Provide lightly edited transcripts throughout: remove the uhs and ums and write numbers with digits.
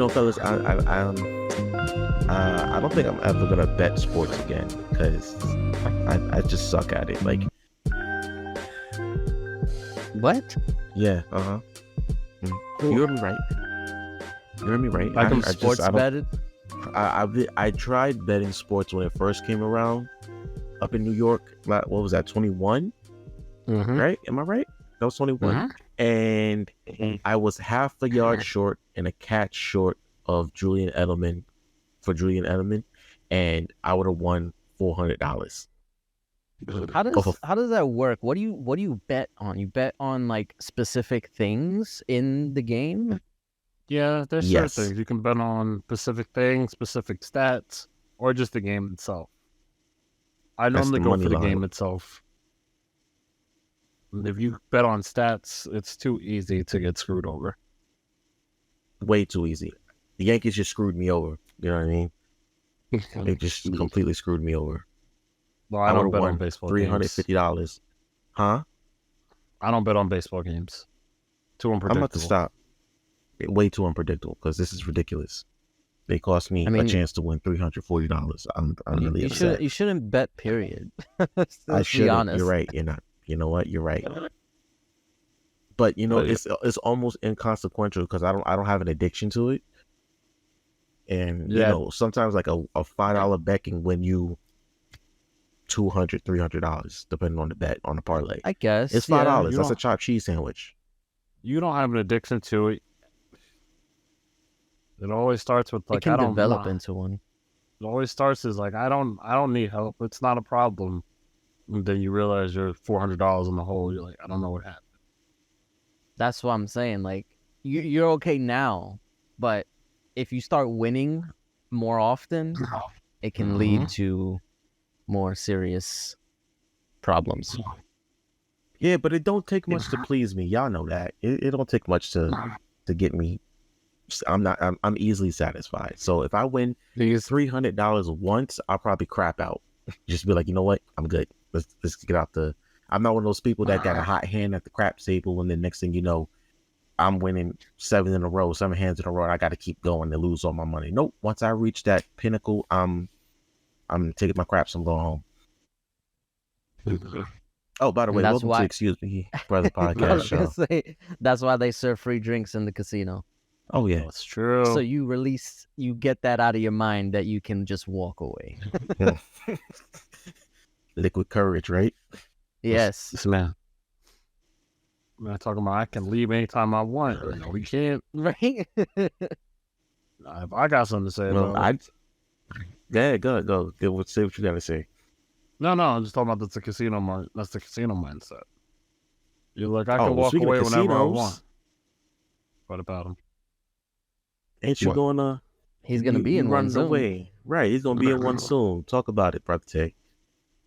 fellas, I don't think I'm ever gonna bet sports again because I just suck at it. Like, What? yeah, you heard me right. You heard me right. Like I'm sports betted? I tried betting sports when it first came around up in New York. What was that? 21, right? Am I right? That was 21, and I was half a yard short and a catch short of Julian Edelman. And I would have won $400. How does that work? What do you bet on? You bet on like specific things in the game? Yeah, there's certain things you can bet on, specific things, specific stats, or just the game itself. I normally go for the game itself. If you bet on stats, it's too easy to get screwed over. Way too easy. The Yankees just screwed me over. You know what I mean? They just completely screwed me over. Well, I don't bet on baseball games. $350. Huh? I don't bet on baseball games. Too unpredictable. I'm about to stop. Way too unpredictable because this is ridiculous. They cost me a chance to win $340. I'm really upset. You shouldn't bet, period. I should. You're right. You're not. You know what? You're right. But it's almost inconsequential because I don't have an addiction to it. And sometimes like a $5 bet can win you $200, $300 depending on the bet on the parlay. I guess it's $5. That's a chopped cheese sandwich. You don't have an addiction to it. It always starts with like it can develop into one. It always starts as like I don't need help. It's not a problem. And then you realize you're $400 in the hole. You're like, I don't know what happened. That's what I'm saying. Like you're okay now, but if you start winning more often, it can lead to more serious problems. Yeah, but it don't take much to please me. Y'all know that. It don't take much to get me. I'm easily satisfied. So if I win $300 once, I'll probably crap out. Just be like, you know what? I'm good. Let's get out the. I'm not one of those people that got a hot hand at the crap table, and then next thing you know, I'm winning 7 hands in a row. And I got to keep going to lose all my money. Nope. Once I reach that pinnacle, I'm taking my craps. I'm going home. Oh, by the way, welcome to Excuse Me, Brother Podcast Show. That's why they serve free drinks in the casino. Oh yeah, that's true. So you get that out of your mind that you can just walk away. Liquid courage, right? Yes. This man. I'm talking about I can leave anytime I want. No, we can't. Right? If I got something to say about it. Yeah, go. Say what you got to say. No, I'm just talking about that's the casino mindset. You're like, I can walk away whenever I want. What about him? Ain't you gonna? He's gonna be in one soon. Away. Right, he's gonna be in one soon. Talk about it, Brother Tay.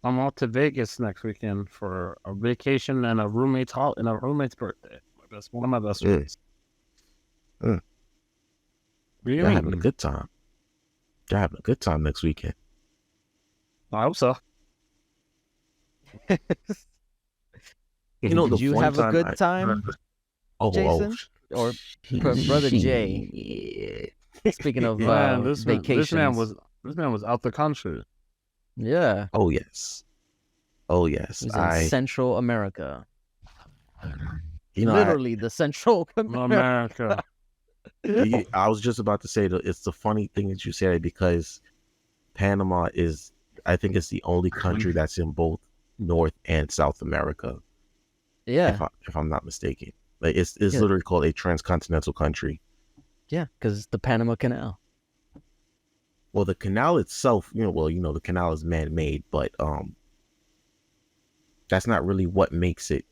I'm off to Vegas next weekend for a vacation and a roommate's birthday. One of my best friends. You're having a good time. You're having a good time next weekend. I hope so. Did you have a good time, Jason? Or Brother Jay? Speaking of vacations. This man was out the country. Yeah. Oh yes. He's in Central America. Literally the Central America. I was just about to say that it's the funny thing that you said because Panama is, I think it's the only country that's in both North and South America. Yeah. If I'm not mistaken. Like it's literally called a transcontinental country. Yeah, because it's the Panama Canal. Well, the canal itself, the canal is man-made, but that's not really what makes it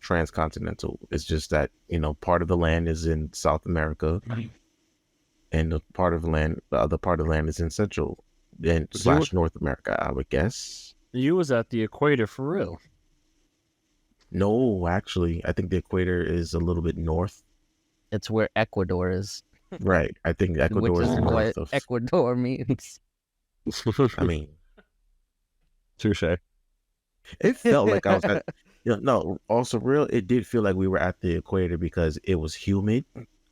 transcontinental. It's just that, part of the land is in South America, and the other part of the land is in Central and / North America, I would guess. You was at the equator for real. No, actually, I think the equator is a little bit north. It's where Ecuador is. Right. I think Ecuador is north of... Ecuador means. I mean. Touche. It felt like I was at... no, also real, it did feel like we were at the equator because it was humid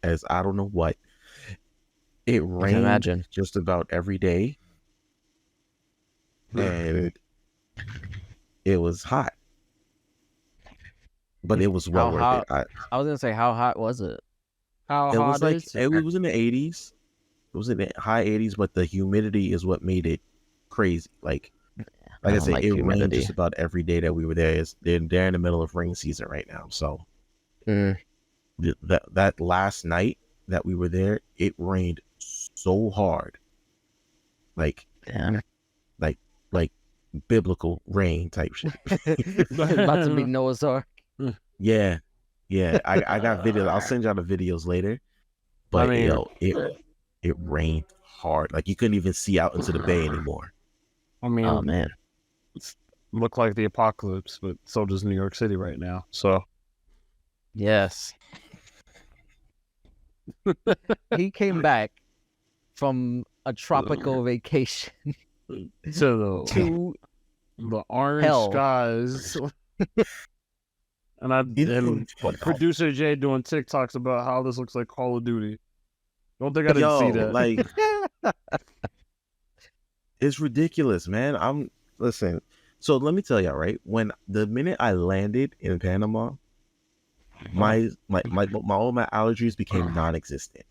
as I don't know what. It I can rained imagine. just about every day, and it was hot, but it was well How worth it. hot? I was gonna say, how hot was it? How It was hot like is it it? was in the 80s. It was in the high 80s, but the humidity is what made it crazy. I I don't said, like it rained humidity. just about every day that we were there. They're in the middle of rain season right now. So Mm, that last night that we were there, it rained so hard, like damn. like like biblical rain type shit. It's about to be Noah's Ark. Yeah, yeah. I got videos. I'll send y'all the videos later. I But mean, yo, it rained hard. Like you couldn't even see out into the bay anymore. I Oh mean, man. it's look like the apocalypse, but so does New York City right now. So Yes. He came back from a tropical vacation to to the orange hell. skies, and producer Jay doing TikToks about how this looks like Call of Duty. Don't think I didn't see that. Like it's ridiculous, man. Listen. So let me tell y'all, right? When the minute I landed in Panama, my all my allergies became non-existent.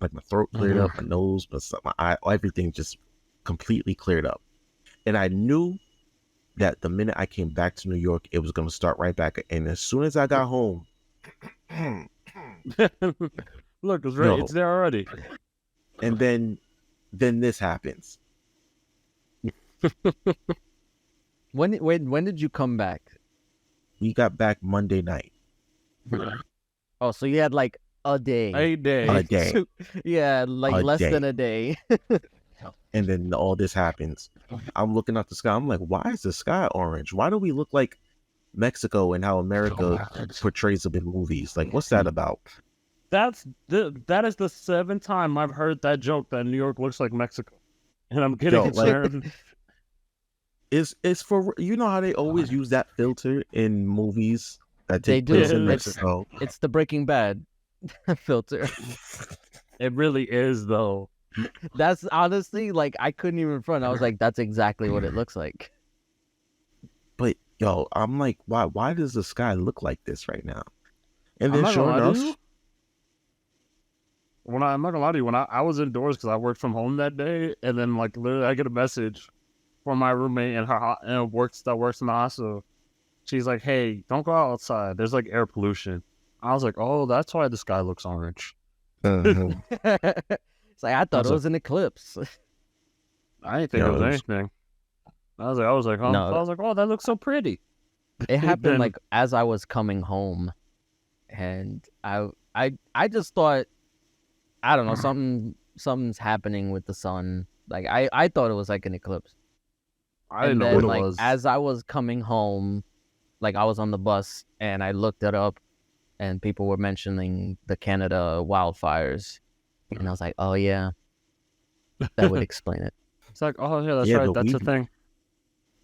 Like my throat cleared up, my nose, my eye, everything just completely cleared up. And I knew that the minute I came back to New York, it was going to start right back. And as soon as I got home, Look, it's right. It's there already. And then this happens. When did you come back? We got back Monday night. Oh, so you had like a day. A day. A day. Yeah, like less than a day. And then all this happens. I'm looking up the sky. I'm like, why is the sky orange? Why do we look like Mexico and how America portrays them in movies? Like, what's that about? That is the 7th time I've heard that joke that New York looks like Mexico, and I'm getting concerned. It's for, you know how they always use that filter in movies that take place in Mexico. It's the Breaking Bad filter. It really is, though. That's honestly, like, I couldn't even front. I was like, that's exactly what it looks like. But yo, I'm like, why does the sky look like this right now? And then sure enough, I'm not gonna lie to you, when I was indoors because I worked from home that day, and then like literally I get a message from my roommate and that works in the hospital. She's like, "Hey, don't go outside. There's like air pollution." I was like, "Oh, that's why the sky looks orange." It's like, I thought it was an eclipse. I didn't think it was anything. I was like, oh, that looks so pretty. It happened like as I was coming home, and I just thought, I don't know, something's happening with the sun. Like I thought it was like an eclipse. I didn't know what it was. As I was coming home, like I was on the bus and I looked it up, and people were mentioning the Canada wildfires, and I was like, oh yeah, that would explain it. It's like, oh yeah, that's right, that's the thing.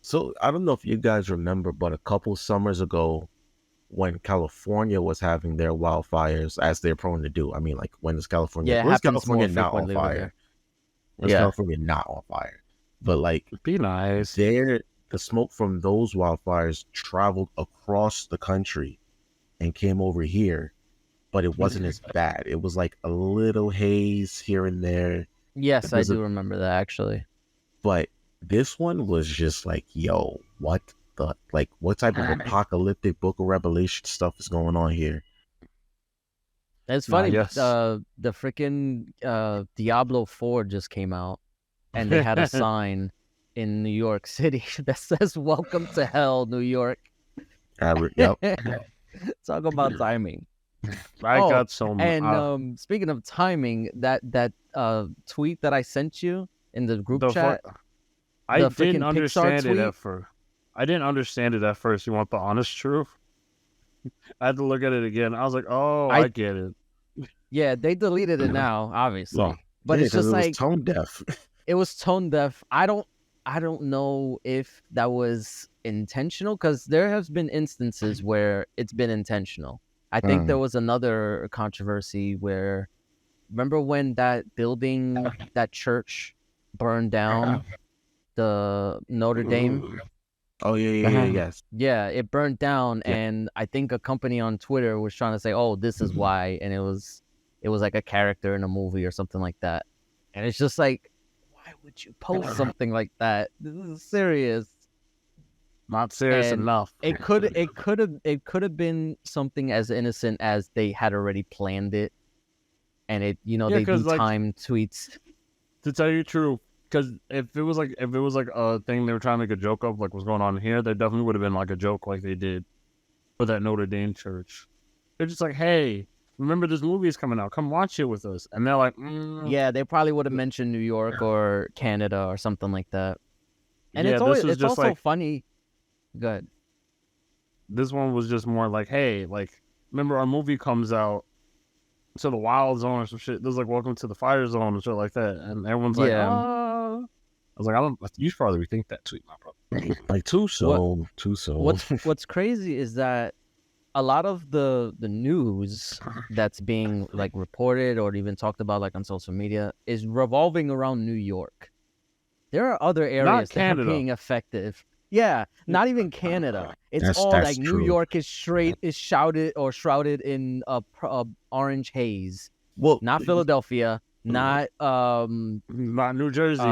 So I don't know if you guys remember, but a couple summers ago, when California was having their wildfires, as they're prone to do. I mean, like, when is California? Yeah, where's California not on fire? Where's California not on fire? But like, be nice. The smoke from those wildfires traveled across the country and came over here, but it wasn't as bad. It was like a little haze here and there. Yes, I do remember that actually. But this one was just like, yo, what type of apocalyptic Book of Revelation stuff is going on here? It's funny. The freaking Diablo 4 just came out, and they had a sign in New York City that says "Welcome to Hell, New York." Yep. Talk about timing. I got so much. And speaking of timing, that tweet that I sent you in the group chat, I didn't understand it at first. I didn't understand it at first. You want the honest truth? I had to look at it again. I was like, oh, I get it. Yeah, they deleted it now, obviously. But it's just like tone deaf. It was tone deaf. I don't know if that was intentional, because there has been instances where it's been intentional. I think there was another controversy where remember when that building, that church burned down, the Notre Dame? Oh yeah, yes. Yeah, it burned down, Yeah. and I think a company on Twitter was trying to say, "Oh, this is why," and it was like a character in a movie or something like that. And it's just like, why would you post something like that? This is serious. Not serious And enough. it could have been something as innocent as they had already planned it, and it Yeah, they do 'cause, like, time tweets. To tell you the truth, because if it was like a thing they were trying to make a joke of, like what's going on here, there definitely would have been like a joke like they did for that Notre Dame church. They're just like, hey, remember this movie is coming out, come watch it with us, and they're like, Yeah, they probably would have mentioned New York or Canada or something like that. And yeah, it's this always was it's just also like funny. Good. this one was just more like, hey, like remember our movie comes out. To the wild zone or some shit. There's like welcome to the fire zone and shit like that. And everyone's like, Yeah. ah. I was like, I don't you should probably rethink that tweet, my brother. Like too soon. What's crazy is that a lot of the news that's being like reported or even talked about like on social media is revolving around New York. There are other areas that are Canada. being effective. Yeah, not even Canada. It's That's all like New true. York is shrouded in a orange haze. Well, Not Philadelphia, not New Jersey,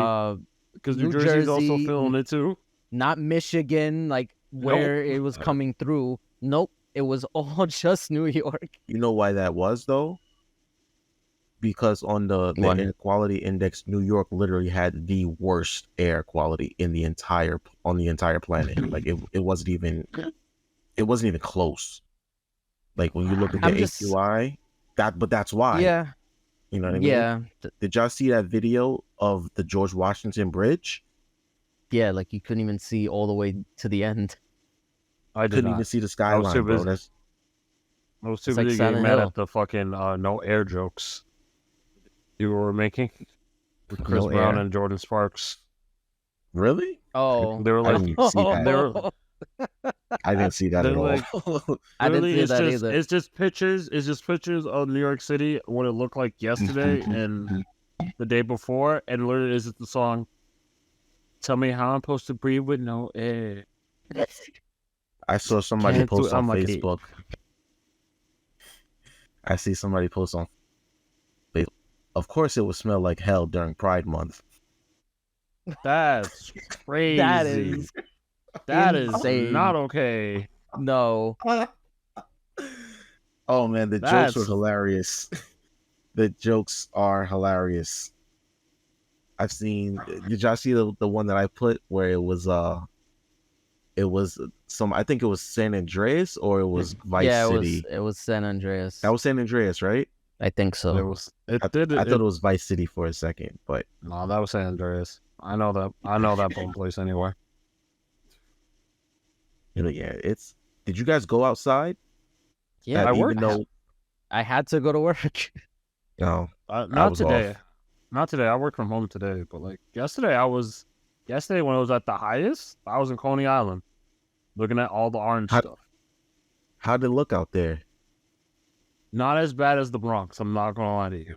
because New New Jersey's also Jersey, feeling it too. not Michigan, like where it was coming through. Nope, it was all just New York. You know why that was though? Because on the air quality index, New York literally had the worst air quality on the entire planet. Like it wasn't even close. Like when you look at the AQI, that's why. Yeah. You know what I mean? Yeah. Did y'all see that video of the George Washington Bridge? Yeah, like you couldn't even see all the way to the end. I couldn't even see the skyline, bro. I was too busy getting mad at the fucking no air jokes you were making with Chris Brown and Jordan Sparks. Really? Oh, they were like, I didn't see that at all. I didn't see that either. It's just pictures. It's just pictures of New York City, what it looked like yesterday and the day before, and literally is the song. Tell me how I'm supposed to breathe with no air. I saw somebody post on Facebook. I see somebody post on Facebook. Of course, it would smell like hell during Pride Month. That's crazy. That is not okay. No. Oh man, the jokes were hilarious. The jokes are hilarious. I've seen. Did y'all see the one that I put where it was I think it was San Andreas or it was Vice City. It was San Andreas. That was San Andreas, right? I think so. I thought it was Vice City for a second, but no, that was San Andreas. I know that one place anywhere. You know, yeah. Did you guys go outside? Yeah, I worked. I had to go to work. No, not today. Not today. I work from home today, but like yesterday when it was at the highest, I was in Coney Island, looking at all the orange stuff. How'd it look out there? Not as bad as the Bronx. I'm not gonna lie to you.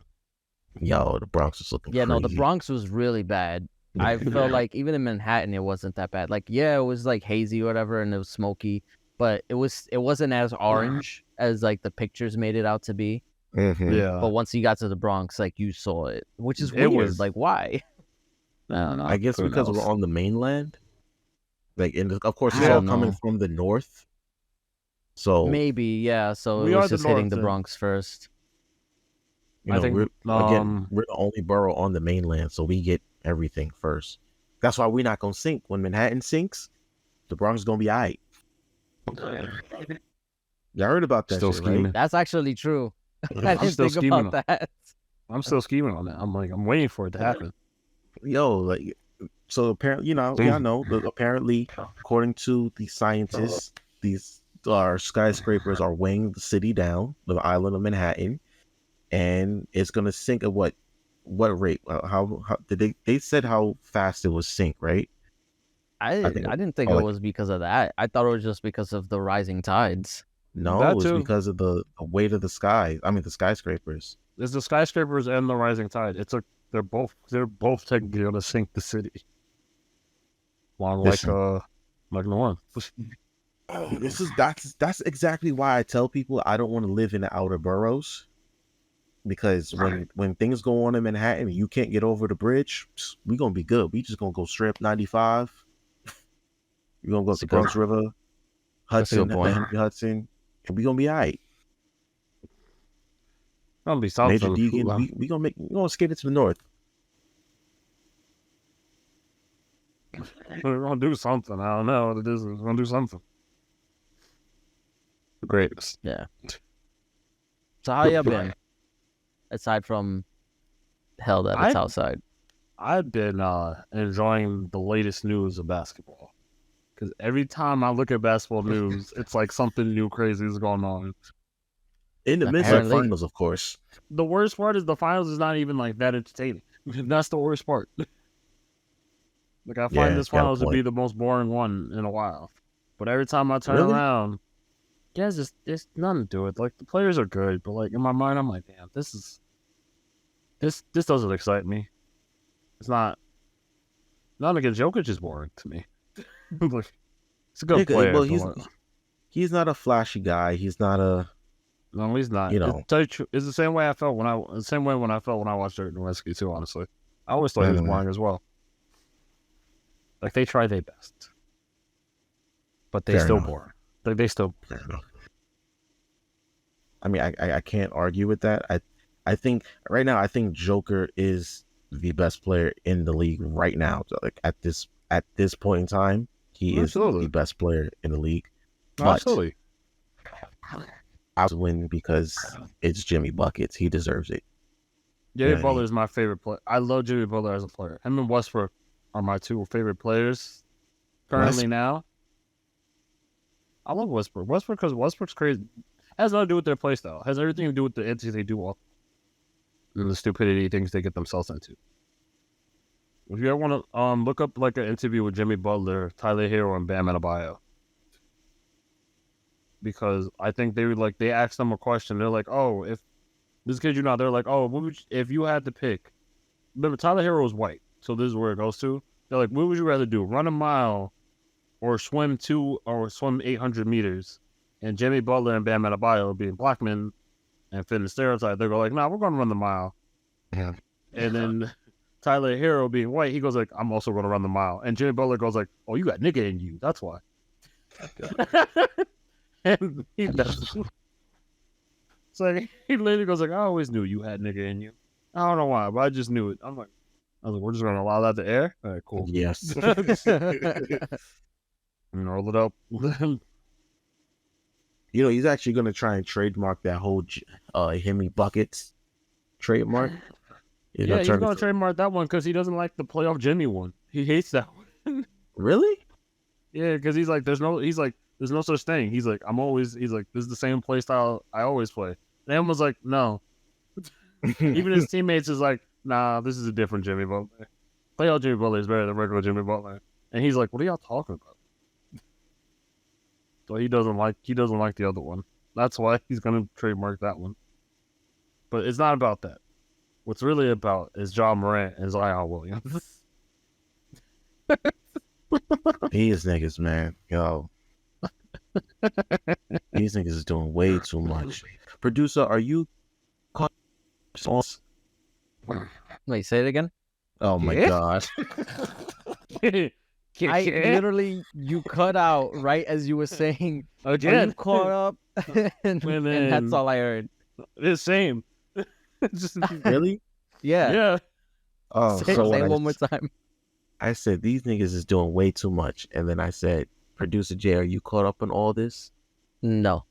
Yo, the Bronx was looking crazy. No, the Bronx was really bad. I felt like even in Manhattan, it wasn't that bad. Like, yeah, it was like hazy or whatever, and it was smoky, but it wasn't as orange as like the pictures made it out to be. Mm-hmm. Yeah. But once you got to the Bronx, like you saw it, which is weird. Like, why? I don't know. I guess because we're on the mainland. Like, of course, it's all coming from the north. So maybe, yeah. So it was just hitting the Bronx first. I think we're the only borough on the mainland, so we get everything first. That's why we're not gonna sink. When Manhattan sinks, the Bronx is gonna be alright. Y'all heard about that? Still scheming. Right? That's actually true. I didn't think about that. I'm still scheming on that. I'm waiting for it to happen. Yo, like, so apparently, y'all know, apparently, according to the scientists, these skyscrapers are weighing the city down, the island of Manhattan, and it's gonna sink at what rate? How did they said how fast it would sink, right? I didn't think it was because of that. I thought it was just because of the rising tides. No, it was because of the weight of the skyscrapers. It's the skyscrapers and the rising tide. They're both technically gonna sink the city. Along like New Orleans. That's exactly why I tell people I don't want to live in the outer boroughs. Because when things go on in Manhattan and you can't get over the bridge, we gonna be good. We just gonna go straight up 95. We're gonna go to Bronx River, Hudson, Henry Hudson, and we gonna be all right. Gonna be something. Major Deegan, we gonna skate it to the north. We're gonna do something. I don't know what it is. We're gonna do something. The greatest. Yeah. So how y'all been? Aside from hell that it's outside. I've been enjoying the latest news of basketball. Because every time I look at basketball news, it's like something new crazy is going on. In the midst of finals, of course. The worst part is the finals is not even like that entertaining. That's the worst part. Like I find this finals to be the most boring one in a while. But every time I turn around, there's nothing to it. Like the players are good, but like in my mind, I'm like, damn, this doesn't excite me. It's not against Jokic is boring to me. Like, it's a good player. Well, he's not a flashy guy. He's not a. No, he's not. It's the same way I felt when I watched Dirk Nowitzki too. Honestly, I always thought he was boring as well. Like they try their best, but they still boring. Like they still. I mean, I can't argue with that. I think right now, I think Joker is the best player in the league right now. So like at this point in time, he is the best player in the league. Absolutely. I was winning because it's Jimmy Buckets. He deserves it. Jimmy Butler is my favorite player. I love Jimmy Butler as a player. Him and Westbrook are my two favorite players currently now. I love Westbrook. Because Westbrook's crazy. It has nothing to do with their play style. It has everything to do with the entities they do all. And the stupidity things they get themselves into. If you ever want to look up like an interview with Jimmy Butler, Tyler Hero, and Bam Adebayo. Because I think they asked them a question. They're like, oh, if this kid they're like, oh, if you had to pick. Remember, Tyler Hero is white, so this is where it goes to. They're like, what would you rather do? Run a mile or swim 800 meters? And Jimmy Butler and Bam Adebayo being black men and fit in the stereotype, they go like, nah, we're going to run the mile. Yeah. And then Tyler Hero being white, he goes like, I'm also going to run the mile. And Jimmy Butler goes like, oh, you got nigga in you. That's why. And he does. So he literally goes like, I always knew you had nigga in you. I don't know why, but I just knew it. I was like, we're just going to allow that to air? All right, cool. Yes. And roll it up. He's actually going to try and trademark that whole Hemi Buckets trademark. He's going to trademark that one because he doesn't like the playoff Jimmy one. He hates that one. Really? Yeah, because he's like, there's no such thing. He's like, this is the same play style I always play. And everyone was like, no. Even his teammates is like, nah, this is a different Jimmy Butler. Playoff Jimmy Butler is better than regular Jimmy Butler. And he's like, what are y'all talking about? So he doesn't like the other one. That's why he's gonna trademark that one. But it's not about that. What's really about is Ja Morant and Zion Williams. These niggas, man. Yo. These niggas is doing way too much. Producer, are you caught? Wait, say it again? Oh my God. You cut out right as you were saying, are you caught up? and that's all I heard. The same. Really? Yeah. Yeah. Oh, say it one more time. I said, these niggas is doing way too much. And then I said, Producer Jay, are you caught up on all this? No.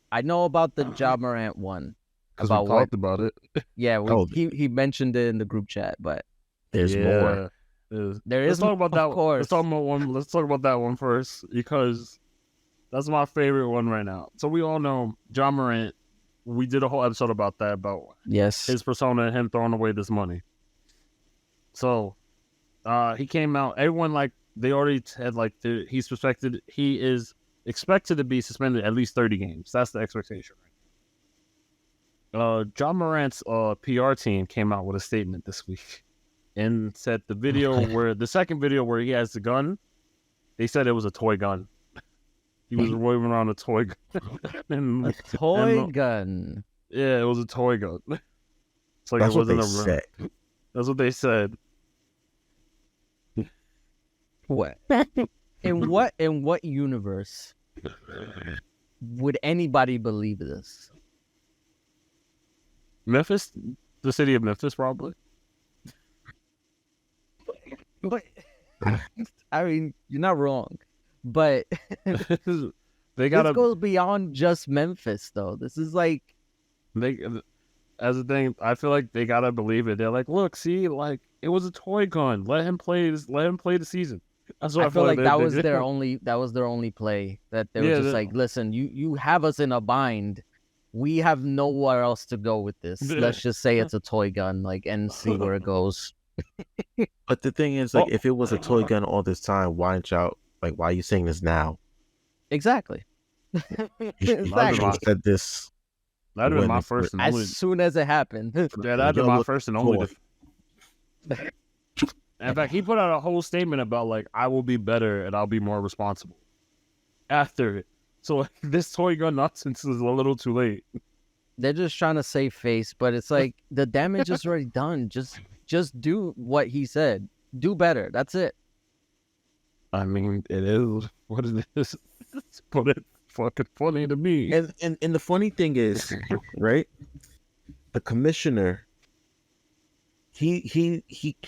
I know about the Ja Morant one. Because we talked about it. Yeah, he mentioned it in the group chat, but there's more. Let's talk about that one. Let's talk about that one first, because that's my favorite one right now. So we all know Ja Morant. We did a whole episode about that, about his persona and him throwing away this money. So he came out. Everyone they already had he is expected to be suspended at least 30 games. That's the expectation. John Morant's PR team came out with a statement this week and said the second video where he has the gun, they said it was a toy gun. He was waving around a toy gun. A toy gun. Yeah, it was a toy gun. It's like That's it what they wasn't said. That's what they said. What? In what universe would anybody believe this? Memphis, the city of Memphis, probably. But I mean, you're not wrong. But They gotta. this goes beyond just Memphis, though. This is like As a thing, I feel like they gotta believe it. They're like, look, see, like it was a toy gun. Let him play the season. That's what I feel like that was did. their only play. That they were just like, listen, you have us in a bind. We have nowhere else to go with this. Let's just say it's a toy gun, like, and see where it goes. But the thing is, like, if it was a toy gun all this time, why are you saying this now? Exactly. You should Exactly. have said this. That'd have been my first and only. As soon as it happened. Yeah, that'd been my first and only. In fact, he put out a whole statement about like I will be better and I'll be more responsible after it. So like, this toy gun nonsense is a little too late. They're just trying to save face, but it's like the damage is already done. Just do what he said. Do better. That's it. I mean, it is what it is, but it's fucking funny to me. And the funny thing is, right? The commissioner, he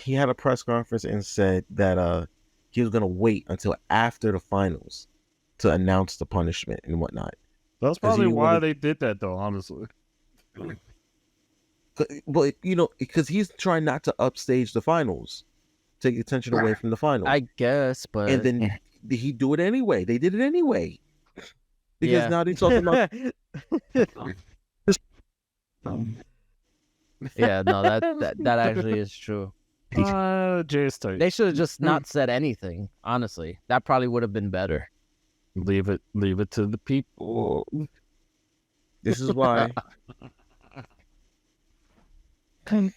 had a press conference and said that he was gonna wait until after the finals to announce the punishment and whatnot. That's probably why they did that, though. Honestly, but because he's trying not to upstage the finals, take attention away from the finals. I guess, but and then he do it anyway. They did it anyway because now they're talking about. Yeah, no, that actually is true. Jay's tight. They should have just not said anything. Honestly, that probably would have been better. Leave it to the people. This is why. This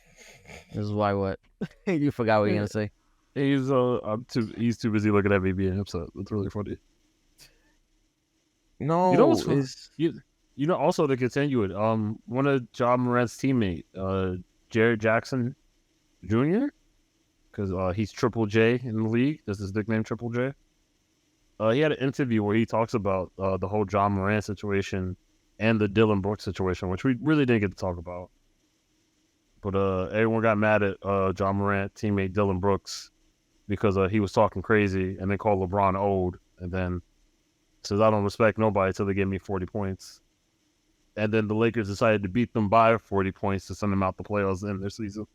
is why what? You forgot what you were gonna say. He's too busy looking at me being upset. That's really funny. No, you know what's also to continue it. One of John Morant's teammate, Jared Jackson Jr., because he's Triple J in the league. That's his nickname, Triple J. He had an interview where he talks about the whole John Morant situation and the Dylan Brooks situation, which we really didn't get to talk about. But everyone got mad at John Morant teammate Dylan Brooks because he was talking crazy and they called LeBron old, and then says I don't respect nobody until they give me 40 points. And then the Lakers decided to beat them by 40 points to send them out the playoffs in their season.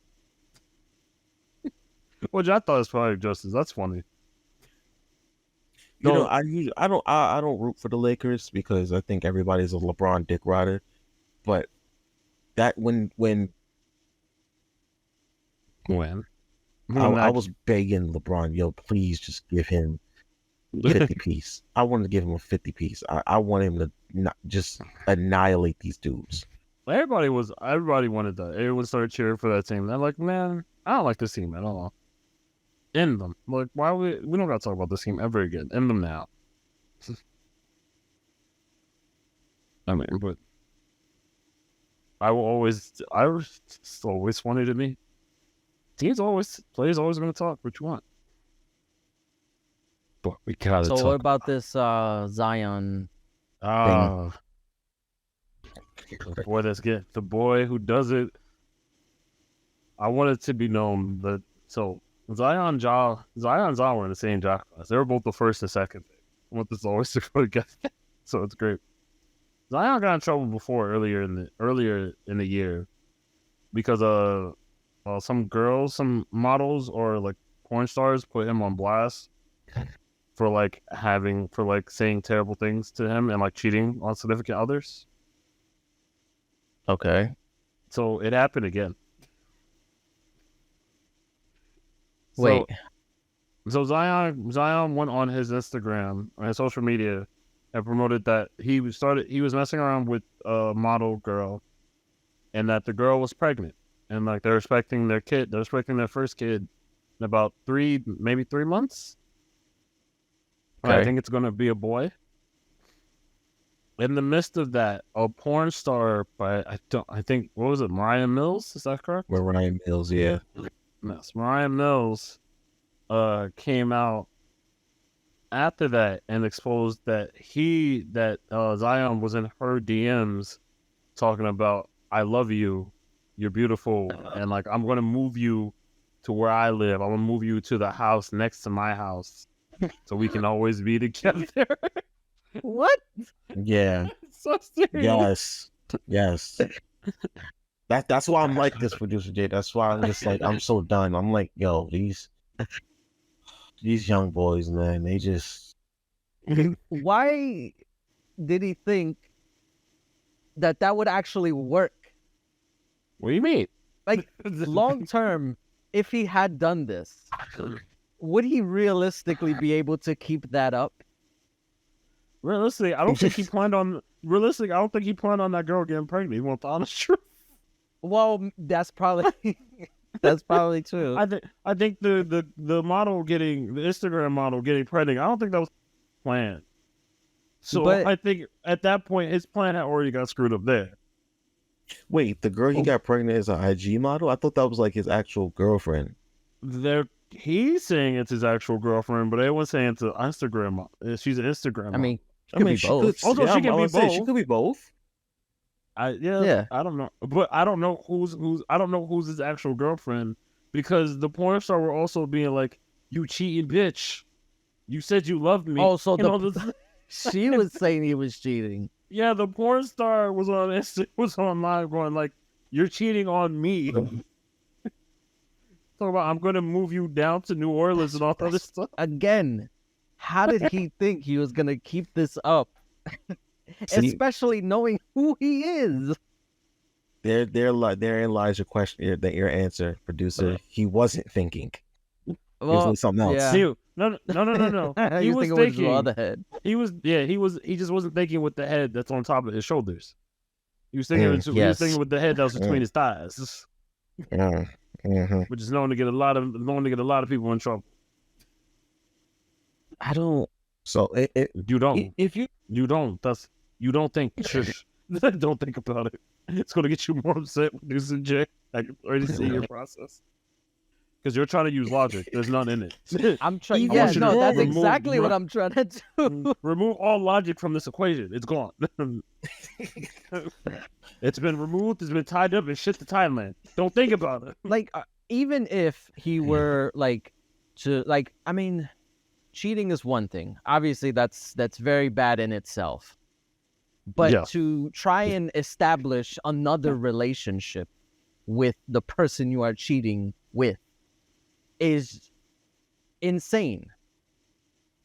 Which I thought was probably justice. That's funny. I don't root for the Lakers because I think everybody's a LeBron dick rider. But that when I was begging LeBron, yo, please just give him 50 piece. I wanted to give him a 50 piece. I want him to not just annihilate these dudes. Everybody wanted that. Everyone started cheering for that team. They're like, man, I don't like this team at all. End them. Like, why we don't gotta talk about this team ever again. End them now. I mean, but it's always funny to me. Players always gonna talk what you want. But we gotta talk. So what about this Zion thing? Boy, the boy who does it. I want it to be known that Zion and Ja were in the same draft class. They were both the first and second. I want this always to go together. So it's great. Zion got in trouble before earlier in the year because some models or like porn stars put him on blast for saying terrible things to him and like cheating on significant others. Okay. So it happened again. Wait. So Zion went on his Instagram, on his social media, and promoted that he was messing around with a model girl, and that the girl was pregnant, and like they're expecting their kid. They're expecting their first kid in about maybe 3 months. Okay. I think it's gonna be a boy. In the midst of that, a porn star I think what was it, Mariah Mills? Is that correct? Mariah Mills, yeah. Yes, Mariah Mills came out after that and exposed that Zion was in her DMs talking about, I love you, you're beautiful, and like I'm gonna move you to where I live. I'm gonna move you to the house next to my house so we can always be together. What? Yeah. So serious. Yes. That's why I'm like this, producer Jay. That's why I'm just like, I'm so done. I'm like, yo, these young boys, man, they just Why did he think that would actually work? What do you mean? Like, long term, if he had done this, would he realistically be able to keep that up? Realistically, I don't think he planned on. Realistically, I don't think he planned on that girl getting pregnant. He wants the honest truth. Well, that's probably true. I think the model getting the Instagram model getting pregnant. I don't think that was planned. So I think at that point his plan had already got screwed up there. Wait, the girl he got pregnant is an IG model? I thought that was like his actual girlfriend. He's saying it's his actual girlfriend, but everyone's saying it's an Instagram model. She's an Instagram model. I mean, she could be both. She can be both. She could be both. Yeah. I don't know, but I don't know who's his actual girlfriend, because the porn star were also being like, "You cheating bitch! You said you loved me." Oh, so she was saying he was cheating. Yeah, the porn star was on live going like, "You're cheating on me." Talking about, I'm gonna move you down to New Orleans and all that other stuff. Again, how did he think he was gonna keep this up? Especially knowing who he is. Therein lies your question. Your answer, producer. He wasn't thinking. He was doing something else. Yeah. No. He was thinking with his other head. He just wasn't thinking with the head that's on top of his shoulders. He was thinking with the head that was between his thighs. Which is known to get a lot of people in trouble. I don't. So you don't. If you don't. You don't think. Shush. Don't think about it. It's gonna get you more upset, producer Jay. I can already see your process. Because you're trying to use logic. There's none in it. I'm trying. Yeah, no, that's exactly what I'm trying to do. Remove all logic from this equation. It's gone. It's been removed. It's been tied up and shipped to Thailand. Don't think about it. Like, even if he were I mean, cheating is one thing. Obviously, that's very bad in itself. But to try and establish another relationship with the person you are cheating with is insane,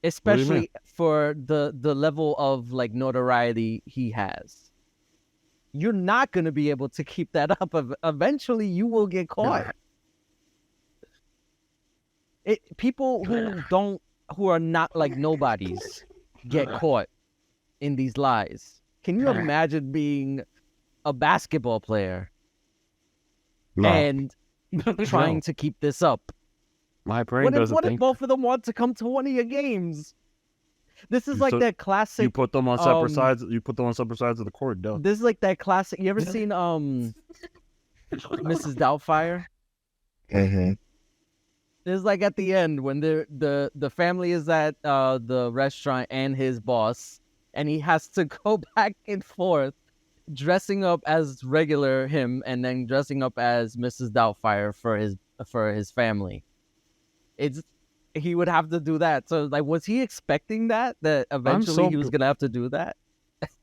especially for the level of like notoriety he has. You're not going to be able to keep that up. Eventually you will get caught. People who are not like nobodies get caught in these lies. Can you imagine being a basketball player and trying to keep this up? My brain doesn't What think. if both of them want to come to one of your games? This is like that classic. You put them on separate sides. You put them on separate sides of the court. Duh. This is like that classic. You ever seen Mrs. Doubtfire? Mm-hmm. It's like at the end when the family is at the restaurant and his boss, and he has to go back and forth, dressing up as regular him and then dressing up as Mrs. Doubtfire for his family. He would have to do that. So, like, was he expecting that eventually he was gonna have to do that?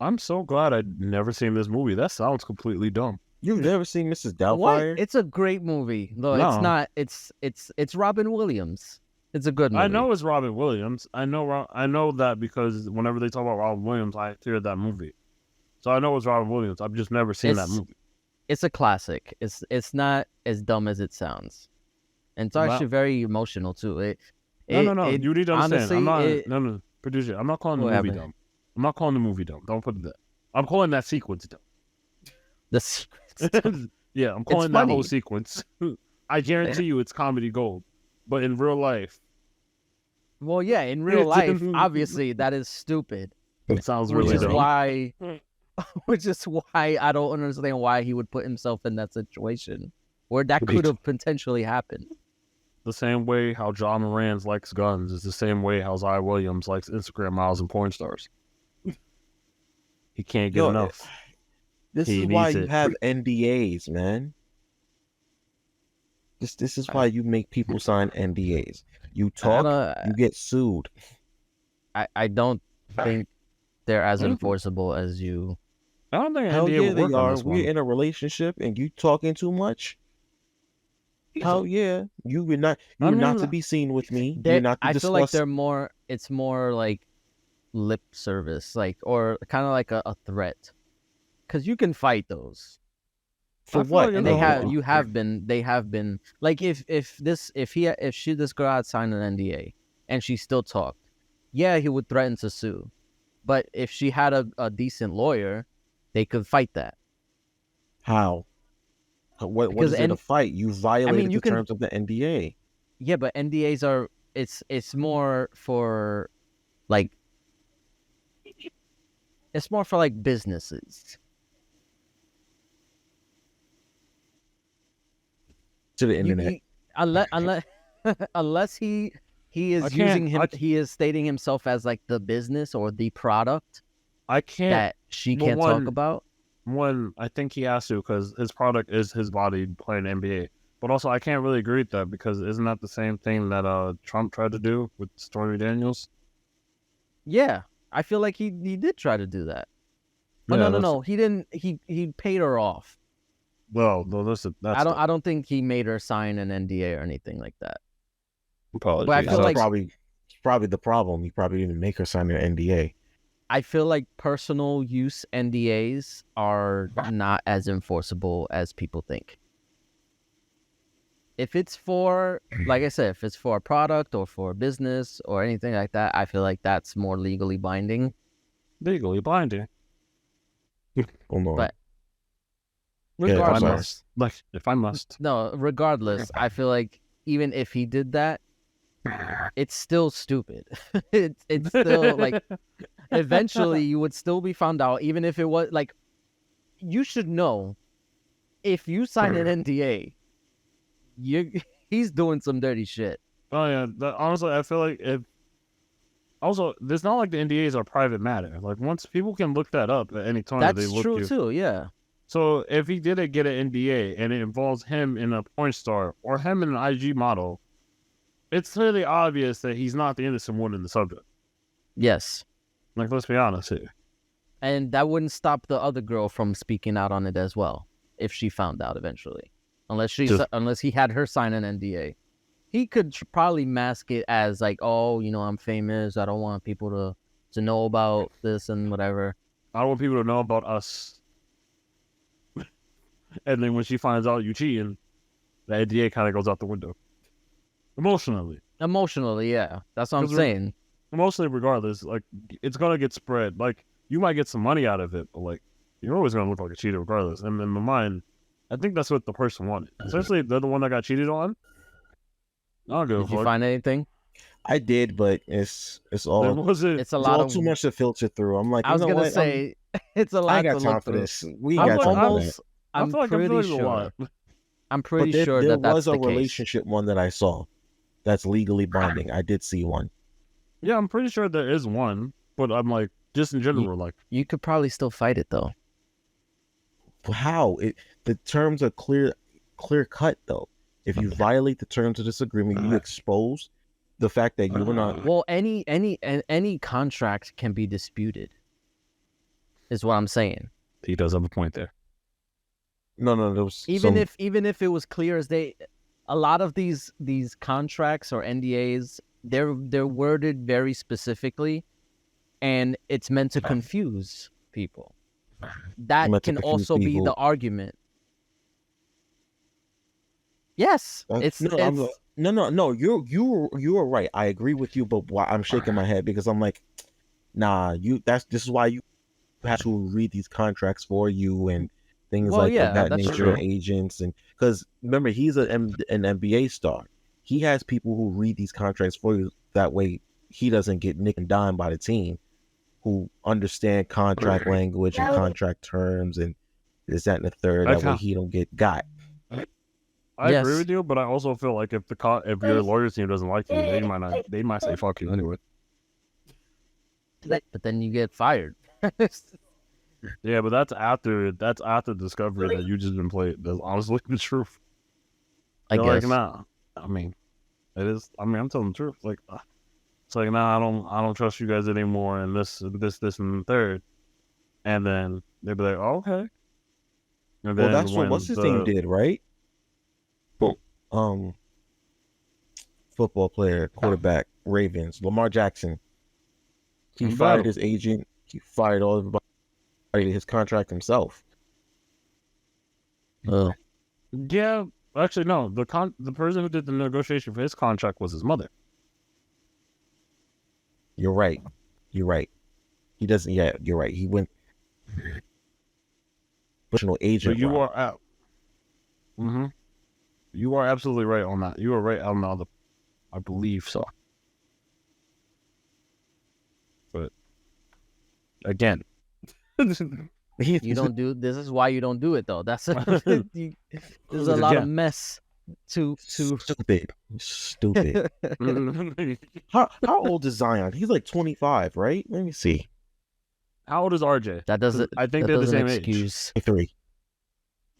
I'm so glad I'd never seen this movie. That sounds completely dumb. You've never seen Mrs. Doubtfire? What? It's a great movie. No, it's not. It's Robin Williams. It's a good movie. I know it's Robin Williams. I know that because whenever they talk about Robin Williams, I hear that movie. So I know it's Robin Williams. I've just never seen that movie. It's a classic. It's not as dumb as it sounds, and it's actually very emotional too. No. You need to understand. Honestly, producer. I'm not calling the movie dumb. I'm not calling the movie dumb. Don't put it there. I'm calling that sequence dumb. The sequence. Yeah, I'm calling that funny. whole sequence. I guarantee you it's comedy gold. But in real life, Well, yeah, in real life, obviously that is stupid. it sounds Which really is dumb. why I don't understand why he would put himself in that situation where that could have potentially happened. The same way how John Moran likes guns is the same way how Zai Williams likes Instagram models and porn stars. He can't get enough. This He is why needs you it. have NDAs, man. This is why you make people sign NDAs. You talk, you get sued. I don't think they're as enforceable as you. I don't think Hell NDA yeah, would work they on are. this one. We're in a relationship and you talking too much. Hell yeah, you're not to be seen with me. You're not to I discuss. feel like they're more. It's more like lip service, like, or kind of like a threat, because you can fight those. For what? And they have been like if this girl had signed an NDA and she still talked, yeah, he would threaten to sue. But if she had a decent lawyer, they could fight that. How? What is it a fight? You violated the terms of the NDA. Yeah, but NDAs are it's more for like businesses. To the internet. Unless he is he is stating himself as like the business or the product. I can't that she can't talk about. One, I think he has to because his product is his body playing NBA. But also, I can't really agree with that because isn't that the same thing that Trump tried to do with Stormy Daniels? Yeah, I feel like he did try to do that. Oh, yeah, no, he didn't. He paid her off. Well, no, listen, I don't think he made her sign an NDA or anything like that. Apologies. But I feel like probably the problem. He probably didn't make her sign an NDA. I feel like personal use NDAs are not as enforceable as people think. If it's for, like I said, if it's for a product or for a business or anything like that, I feel like that's more legally binding. Legally binding? Hold on. But regardless, if I must. No, regardless, I feel like even if he did that, it's still stupid. it's still like eventually you would still be found out, even if it was like you should know if you sign an NDA, he's doing some dirty shit. Oh yeah, honestly, I feel like if also it's not like the NDAs are private matter. Like once people can look that up at any time, that's true too. Yeah. So if he didn't get an NDA and it involves him in a porn star or him in an IG model, it's clearly obvious that he's not the innocent one in the subject. Yes. Like, let's be honest here. And that wouldn't stop the other girl from speaking out on it as well, if she found out eventually. Unless he had her sign an NDA. He could probably mask it as like, oh, I'm famous. I don't want people to know about this and whatever. I don't want people to know about us. And then when she finds out you cheating, the NDA kind of goes out the window. Emotionally, yeah. That's what I'm saying. Emotionally, regardless, like, it's going to get spread. Like, you might get some money out of it, but, like, you're always going to look like a cheater regardless. And in my mind, I think that's what the person wanted. Especially if they're the one that got cheated on. I'll go. Did you find anything? I did, but it's all too much to filter through. I'm like, I was going to say, it's a lot I got to time look for through. this. We got time for that. I'm pretty sure. I'm pretty sure there that that's was a the case. relationship one that I saw that's legally binding. I did see one. Yeah, I'm pretty sure there is one, but I'm like, just in general, you could probably still fight it though. How? The terms are clear cut though. If you violate the terms of this agreement, you expose the fact that you were not. Well, any contract can be disputed. Is what I'm saying. He does have a point there. No, there was even if it was clear as day, a lot of these contracts or NDAs, they're worded very specifically, and it's meant to confuse people. That can also be the argument. Yes, no. You are right. I agree with you, but I'm shaking my head because I'm like, nah. This is why you have to read these contracts for you and things Well, like of yeah, that that's nature, true. agents, and because remember he's an NBA star. He has people who read these contracts for you. That way, he doesn't get nick and dime by the team, who understand contract language and contract terms and this, that, and the third. I That way, can't. he don't get got. I agree Yes. with you, but I also feel like if your lawyer's team doesn't like you, they might say fuck you anyway. But then you get fired. Yeah, but that's after discovery that you just been played. That's honestly the truth. I They're guess. like, nah. I mean, it is. I mean, I'm telling the truth. Like, it's like, nah, I don't trust you guys anymore, and this, and the third, and then they'd be like, oh, okay. And Well, then that's what what's his name did, right? Um, football player, quarterback, Ravens, Lamar Jackson. He fired his agent. He fired all everybody. His contract himself. Oh, Yeah, actually, no. The person who did the negotiation for his contract was his mother. You're right. You're right. He doesn't. Yeah, you're right. He went professional So agent. you route. are out. Mm-hmm. You are absolutely right on that. You are right on the other. I believe so. But again, you don't do. This is why you don't do it, though. That's there's a lot of Again. mess to. Stupid. How old is Zion? He's like 25, right? Let me see. How old is RJ? That doesn't. I think that they're the doesn't same age. excuse. 23.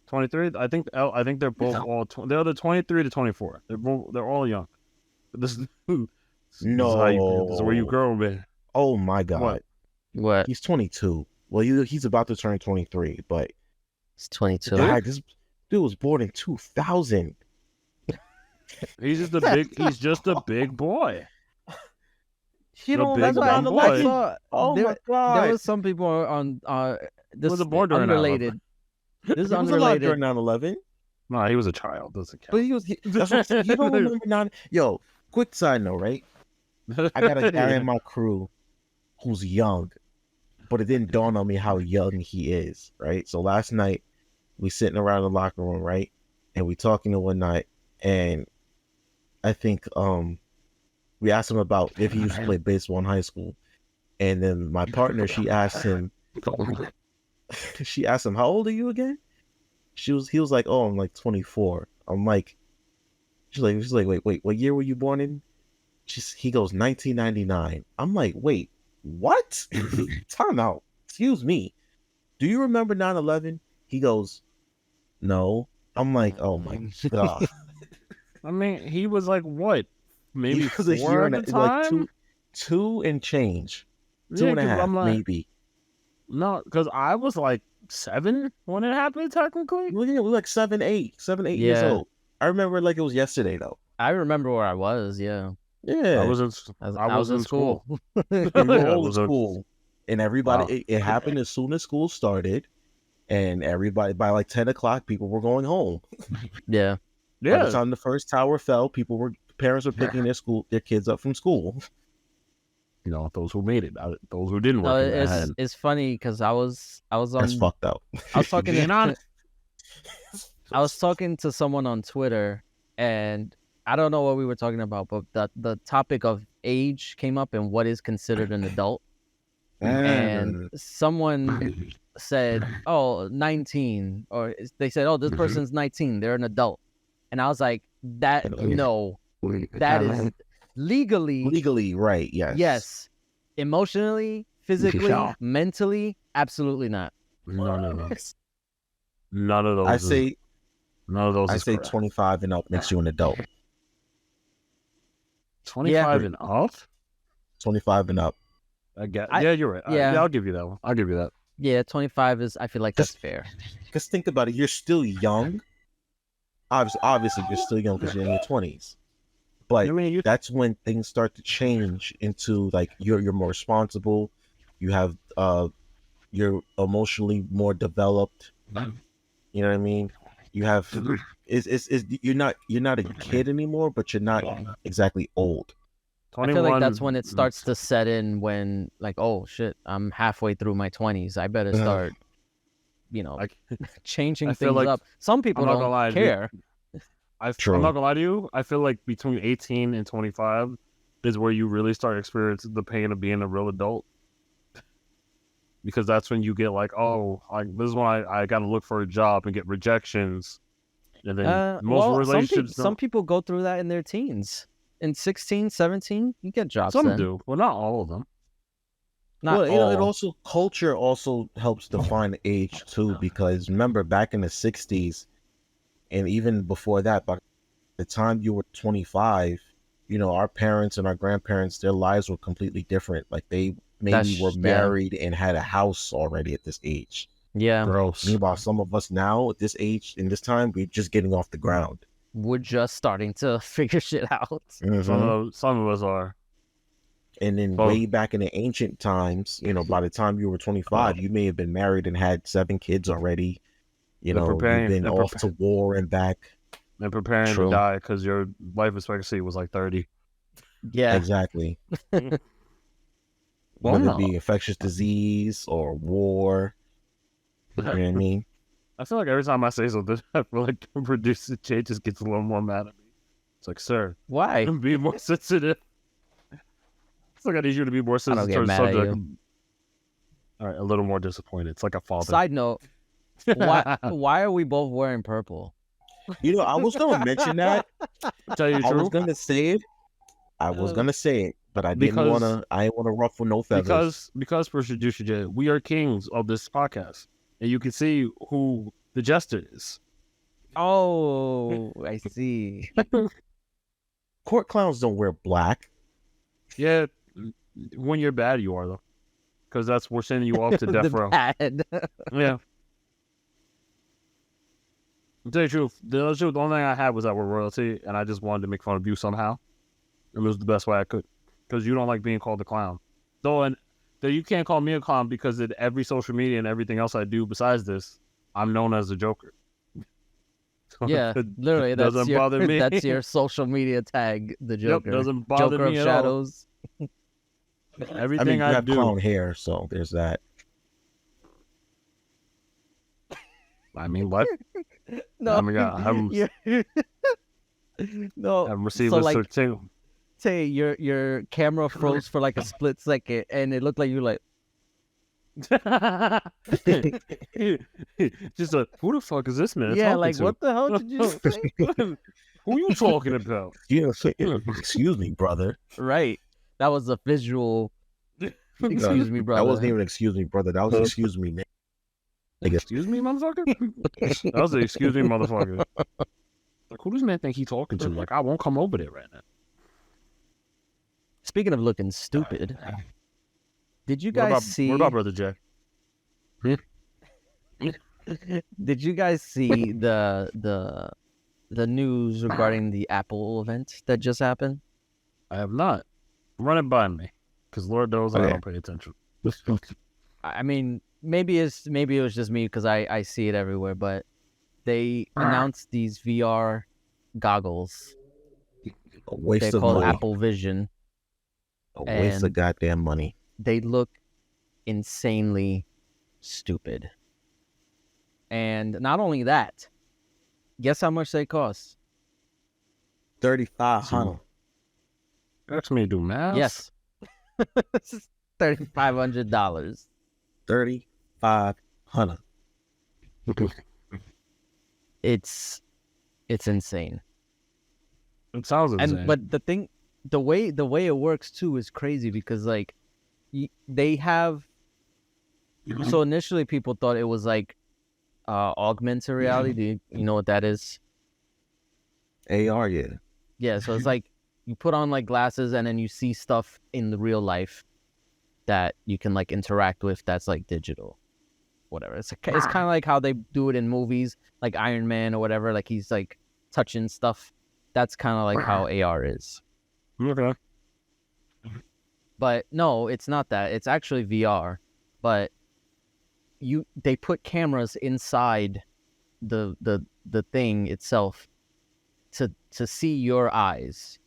23. I think they're both all. They're the 23 to 24. They're all young. This is No. this is where you grow, man. Oh my God. What? He's 22. Well, he's about to turn 23, but It's 22. God, this dude was born in 2000. He's just a big boy. You The don't big remember dumb 9/11? boy. Oh there, my God. There was some people on this Was born during 9/11. unrelated. This is He was alive unrelated. during 9/11. No, he was a child. Doesn't count. But that's what, you don't remember 9. Yo, quick side note, right? I got a guy in my crew who's young, but it didn't dawn on me how young he is, right? So last night we sitting around the locker room, right? And we talking to one night, and I think we asked him about if he used to play baseball in high school. And then my partner, she asked him, how old are you again? He was like, oh, I'm like 24. I'm like, she's like, wait, what year were you born in? He goes, 1999. I'm like, wait, what? Time out. Excuse me. Do you remember 9/11? He goes, no. I'm like, oh my God. I mean, he was like what? Maybe He was a 4 year at and the like time? two and change. Yeah, 2.5, I'm like, maybe. No, because I was like 7 when it happened, technically. Well, yeah, we're like 7, 8 years Yeah. old. I remember it like it was yesterday, though. I remember where I was. Yeah, Yeah. I was in school. We were all in was a- school. And everybody, it happened as soon as school started. And everybody, by like 10 o'clock, people were going home. yeah. By the time the first tower fell, parents were picking their kids up from school. You know, those who made it, those who didn't No, work. in that. it's funny because I was on. That's fucked up. I was talking Being honest. I was talking to someone on Twitter, and I don't know what we were talking about, but the topic of age came up and what is considered an adult. And someone said, oh, 19, or they said, oh, this person's 19, they're an adult. And I was like, that is legally right. yes, emotionally, physically, mentally, absolutely not. None of those. None of those. I say none of those. I say correct. 25 and up makes you an adult. 25 and up. 25 and up. Yeah, you're right. Yeah. I'll give you that one. I'll give you that. Yeah, 25 is. I feel like that's fair. Because think about it, you're still young. Obviously, you're still young because you're in your 20s. But that's when things start to change into like you're more responsible. You have you're emotionally more developed. You know what I mean? You have you're not a kid anymore, but you're not exactly old. 21, I feel like that's when it starts to set in when like, oh shit, I'm halfway through my 20s. I better start Like, changing I feel things like up. Some people I'm not gonna lie, don't care. I'm True. not gonna lie to you. I feel like between 18 and 25 is where you really start experiencing the pain of being a real adult. Because that's when you get like, oh, this is when I got to look for a job and get rejections, and then most Well, relationships some don't. people go through that in their teens. In 16, 17, you get jobs Some then. do, well, not all of them. Not Well, all. it also culture also helps define age too, because remember back in the 60s and even before that, by the time you were 25, our parents and our grandparents, their lives were completely different. Like they maybe were Yeah. married and had a house already at this age. Yeah. Gross. Meanwhile, some of us now at this age, in this time, we're just getting off the ground. We're just starting to figure shit out. Mhm. Some of us are. And then Well, way back in the ancient times, by the time you were 25, you may have been married and had 7 kids already. they're You've been off to war and back. and preparing to True. die because your life expectancy was like 30. Yeah. Exactly. Well, Whether no. it be infectious disease or war. You know what I mean? I feel like every time I say something, I feel like the producer Jay just gets a little more mad at me. It's like, sir, Why? be more sensitive. It's like I need you to be more I sensitive don't get towards the mad at subject. you. All right, a little more disappointed. It's like a father. Side note, why are we both wearing purple? I was gonna mention that. Tell you the I was truth, gonna say it. I was gonna say it, but I didn't Because- wanna. I didn't wanna ruffle no feathers. because producer Jay, we are kings of this podcast, and you can see who the jester is. Oh, I see. Court clowns don't wear black. Yeah, when you're bad, you are though, because we're sending you off to death row. Bad. Yeah. To tell you the truth, the only thing I had was that we're royalty, and I just wanted to make fun of you somehow. And it was the best way I could, because you don't like being called a clown. Though you can't call me a clown because in every social media and everything else I do besides this, I'm known as the Joker. So Yeah, it literally, doesn't bother me. that's your social media tag, the Joker. Yep, doesn't bother Joker me of at all. Shadows. Everything you I have do. clown hair, so there's that. I mean, what? No, I mean, I'm no. receiving So this like, too. say your camera froze for like a split second, and it looked like you like. Just who the fuck is this man? Yeah, talking like to? what the hell did you say? Who you talking about? Excuse me, brother. Right, that was a visual. Excuse me, brother. That wasn't even excuse me, brother. That was excuse me, nigga. Excuse me, motherfucker. That was an excuse me, motherfucker. Like, who does man think he talking to? Like, I won't come over there right now. Speaking of looking stupid, did you What guys about, see? What about Brother Jay? Did you guys see the news regarding the Apple event that just happened? I have not. Run it by me, because Lord knows I Okay. don't pay attention. I mean, maybe it was just me because I see it everywhere, but they announced these VR goggles. A waste They're of called money. Apple Vision. A waste of and- goddamn money. They look insanely stupid. And not only that, guess how much they cost? 3,500. Ask me to do math? Yes. $3,500. 3,500. It's insane. It sounds insane. And but the way it works too is crazy because like they have. So initially, people thought it was like augmented reality. Do you know what that is? AR, yeah. Yeah, so it's like you put on like glasses and then you see stuff in the real life that you can like interact with. That's like digital, whatever. It's kind of like how they do it in movies, like Iron Man or whatever. Like he's like touching stuff. That's kind of like how AR is. Okay. But no, it's not that. It's actually VR. But they put cameras inside the thing itself to see your eyes,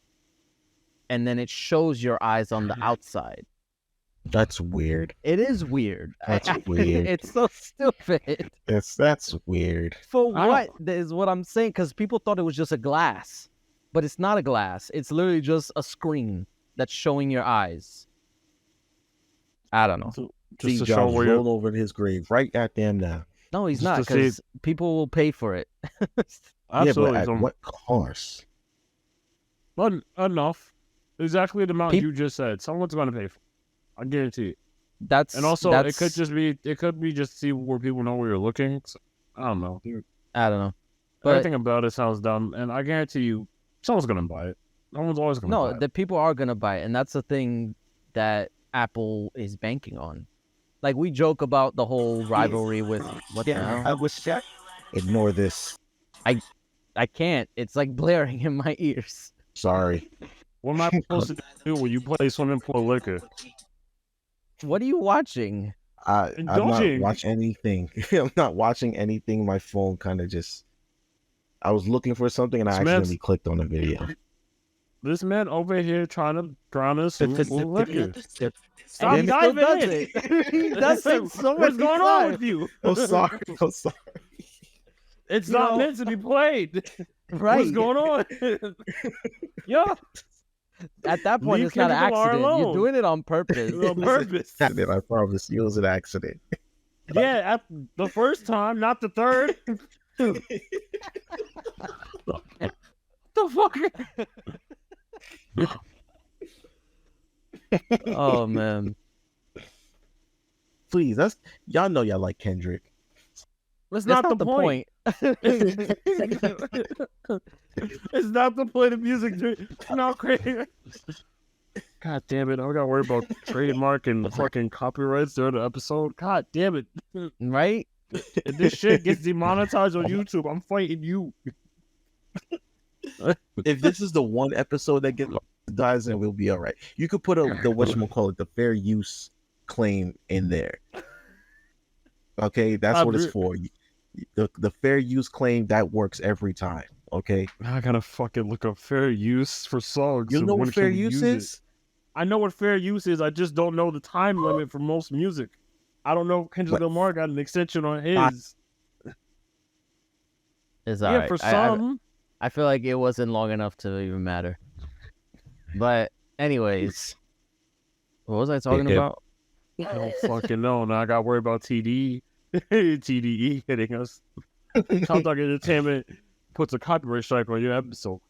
and then it shows your eyes on the outside. That's weird. It is weird. That's weird. It's so stupid. That's weird. For what is what I'm saying? Because people thought it was just a glass, but it's not a glass. It's literally just a screen that's showing your eyes. I don't know. Just to show where roll over in his grave right goddamn now. No, he's not, because people will pay for it. Absolutely. Yeah, but at what cost? But enough. Exactly the amount you just said. Someone's going to pay for it. I guarantee it. And also, it could be just see where people know where you're looking. So, I don't know. I don't know. But everything about it sounds dumb, and I guarantee you, someone's going to buy it. Someone's always going to buy it. No, the people are going to buy it, and that's the thing that Apple is banking on. Like, we joke about the whole rivalry with what the hell? I was checked. Ignore this. I can't. It's like blaring in my ears. Sorry. What am I supposed to do when you play swimming pool liquor? What are you watching? I'm not watching anything. I'm not watching anything. My phone kind of just... I was looking for something and I accidentally clicked on a video. This man over here trying to drown us in liquor. Stop diving in. He does it so What's going on with you? I'm sorry. It's not meant to be played. Right. What's going on? Yeah. At that point, it's not an accident. You're doing it on purpose. On purpose. I promise you, it was an accident. Yeah, the first time, not the third. The fuck? Oh man. Please, y'all know y'all like Kendrick. That's not the point. It's not the point of music. No, crazy. God damn it! I gotta worry about trademark and fucking copyrights during the episode. God damn it! Right? If this shit gets demonetized on YouTube, I'm fighting you. If this is the one episode that gets demonetized, then we'll be all right. You could put the whatchamacallit, the fair use claim in there. Okay, that's what it's for. The fair use claim, that works every time. Okay, I gotta fucking look up fair use for songs. You know what fair use is? I know what fair use is. I just don't know the time limit for most music. I don't know if Kendrick Lamar got an extension on his. It's all right. For some. I feel like it wasn't long enough to even matter. But anyways, what was I talking about? I don't fucking know. Now I got worried about TDE hitting us. Top Dog Entertainment puts a copyright strike on your episode.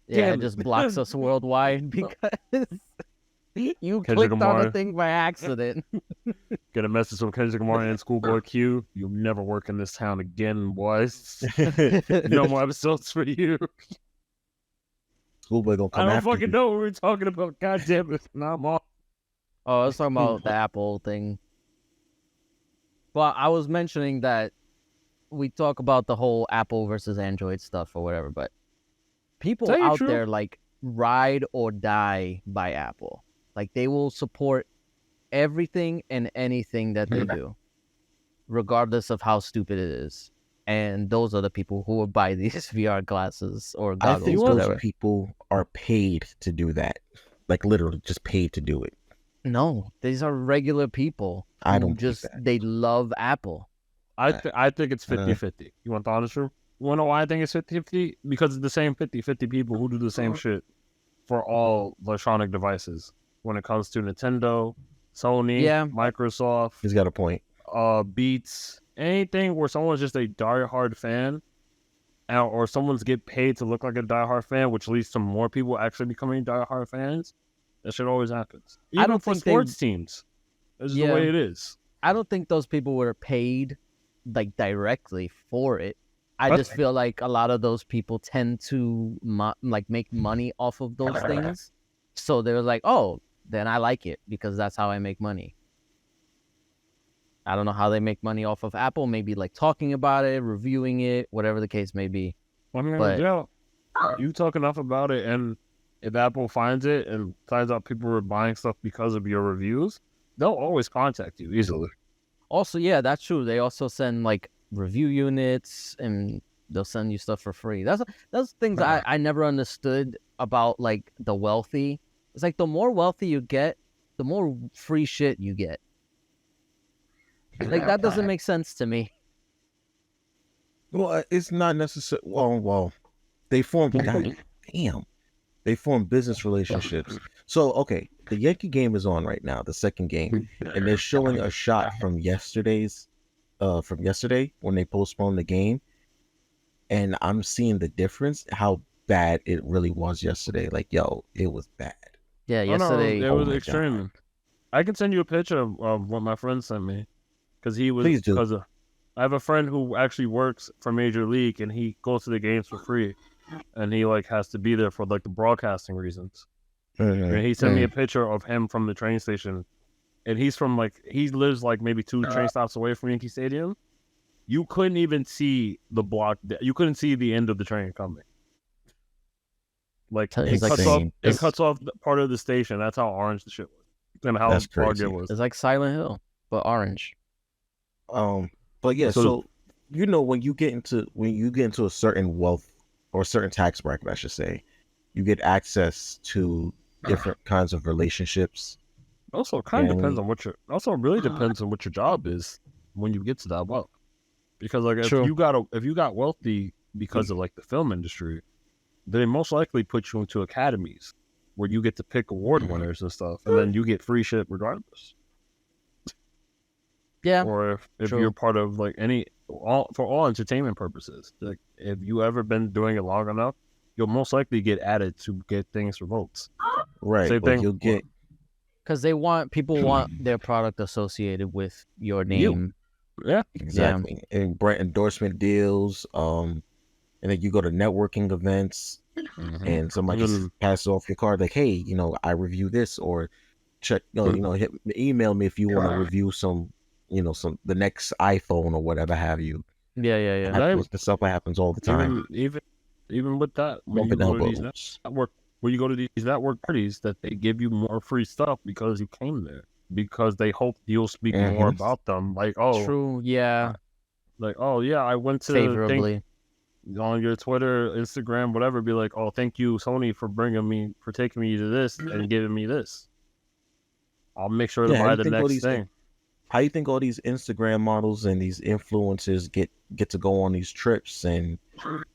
Yeah, it just blocks us worldwide because you clicked on the thing by accident. Get a message from Kendrick Lamar and Schoolboy Q. You'll never work in this town again, boys. No more episodes for you. Schoolboy gonna come after you. I don't fucking know what we're talking about. God damn it. Now I'm off. Oh, I was talking about the Apple thing. Well, I was mentioning that we talk about the whole Apple versus Android stuff or whatever, but people out there like ride or die by Apple. Like they will support everything and anything that they do, regardless of how stupid it is. And those are the people who will buy these VR glasses or goggles. I think those people are paid to do that. Like literally just paid to do it. No, these are regular people. I don't just they love Apple. I think it's 50-50. You want the honest truth? You want to know why I think it's 50-50? Because it's the same 50-50 people who do the same shit for all electronic devices. When it comes to Nintendo, Sony, Microsoft. He's got a point. Beats, anything where someone's just a diehard fan, or someone's get paid to look like a diehard fan, which leads to more people actually becoming diehard fans. That shit always happens. Even I don't for think sports teams. This is the way it is. I don't think those people were paid like directly for it. I just feel like a lot of those people tend to like make money off of those things. So they were like, oh, then I like it because that's how I make money. I don't know how they make money off of Apple. Maybe like talking about it, reviewing it, whatever the case may be. I mean, you talk enough about it, and if Apple finds it and finds out people are buying stuff because of your reviews, they'll always contact you easily. Also, yeah, that's true. They also send like review units and they'll send you stuff for free. That's things I never understood about like the wealthy. It's like the more wealthy you get, the more free shit you get. Like that doesn't make sense to me. Well, it's not necessary. Well, they form. Damn, they form business relationships. So, okay, the Yankee game is on right now, the second game, and they're showing a shot from yesterday when they postponed the game, and I'm seeing the difference, how bad it really was yesterday. Like, yo, it was bad. Yeah, Oh, no, yesterday. it was extreme. I can send you a picture of what my friend sent me, because he was. Please do. Because I have a friend who actually works for Major League, and he goes to the games for free, and he like has to be there for like the broadcasting reasons. And he sent me a picture of him from the train station, and he lives like maybe 2 train stops away from Yankee Stadium. You couldn't even see the block. You couldn't see the end of the train coming. Like it cuts off part of the station. That's how orange the shit was, and how fog it was. It's like Silent Hill, but orange. But yeah, so when you get into a certain wealth or a certain tax bracket, I should say, you get access to different kinds of relationships. Also, kind of depends on what really depends on what your job is when you get to that wealth. Because like if you got wealthy because of like the film industry, they most likely put you into academies where you get to pick award winners and stuff, and then you get free shit regardless. Yeah. Or if you're part of like for all entertainment purposes, like if you ever been doing it long enough, you'll most likely get added to get things for votes. Right. Same thing. You'll get because people want their product associated with your name. Yeah, exactly. Yeah. And brand endorsement deals. And then you go to networking events, and somebody just passes off your card like, hey, I review this, or check, email me if you want to review some. The next iPhone or whatever have you. Yeah. The stuff that happens all the time. Even with that, when you go to these network parties, that they give you more free stuff because you came there, because they hope you'll speak more about them. Like, true, yeah. Like, I went to favorably on your Twitter, Instagram, whatever. Be like, thank you, Sony, for taking me to this and giving me this. I'll make sure to buy the next thing. How you think all these Instagram models and these influencers get to go on these trips and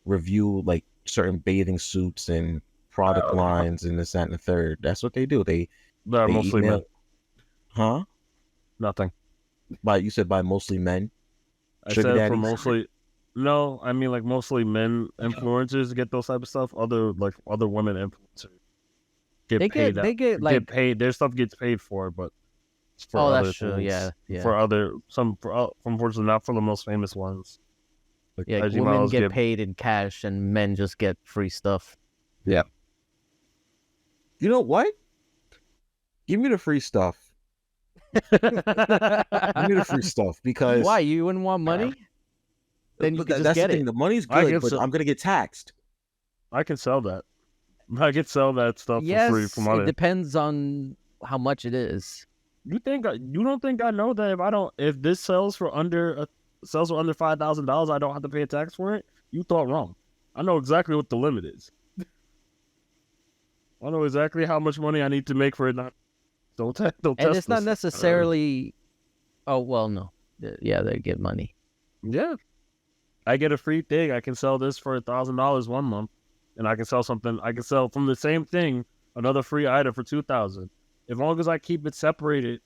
review like certain bathing suits and product lines and this, that, and the third? That's what they do. They mostly men. Huh? Nothing. You said by mostly men? I said for mostly. No, I mean like mostly men influencers get those type of stuff. Other women influencers get paid. Their stuff gets paid for, but. That's true. Yeah. Unfortunately, not for the most famous ones. Like women get paid in cash, and men just get free stuff. Yeah. You know what? Give me the free stuff. Give me the free stuff, because why, you wouldn't want money? Then you can just get it. The money's good, but I'm gonna get taxed. I can sell that. I can sell that stuff for free for money. It depends on how much it is. You don't think I know that if this sells for under $5,000, I don't have to pay a tax for it? You thought wrong. I know exactly what the limit is. I know exactly how much money I need to make for it. Don't test and it's not necessarily. Oh well, no. Yeah, they get money. Yeah, I get a free thing. I can sell this for $1,000 1 month, and I can sell something. I can sell from the same thing another free item for $2,000. As long as I keep it separated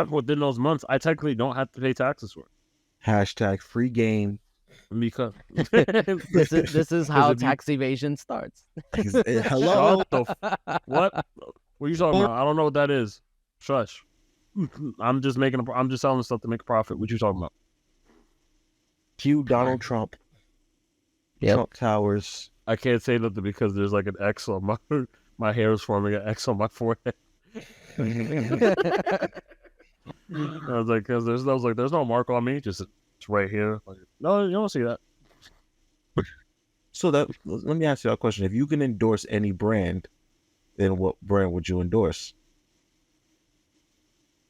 within those months, I technically don't have to pay taxes for it. #, free game. Because this is how tax evasion starts. Hello. What? What are you talking about? I don't know what that is. Shush. I'm just selling stuff to make a profit. What you talking about? Cue Donald Trump. Yep. Trump Towers. I can't say nothing because there's like an X on my hair is forming an X on my forehead. I was like, there's no mark on me, just it's right here. Like, no, you don't see that. So let me ask you a question: if you can endorse any brand, then what brand would you endorse?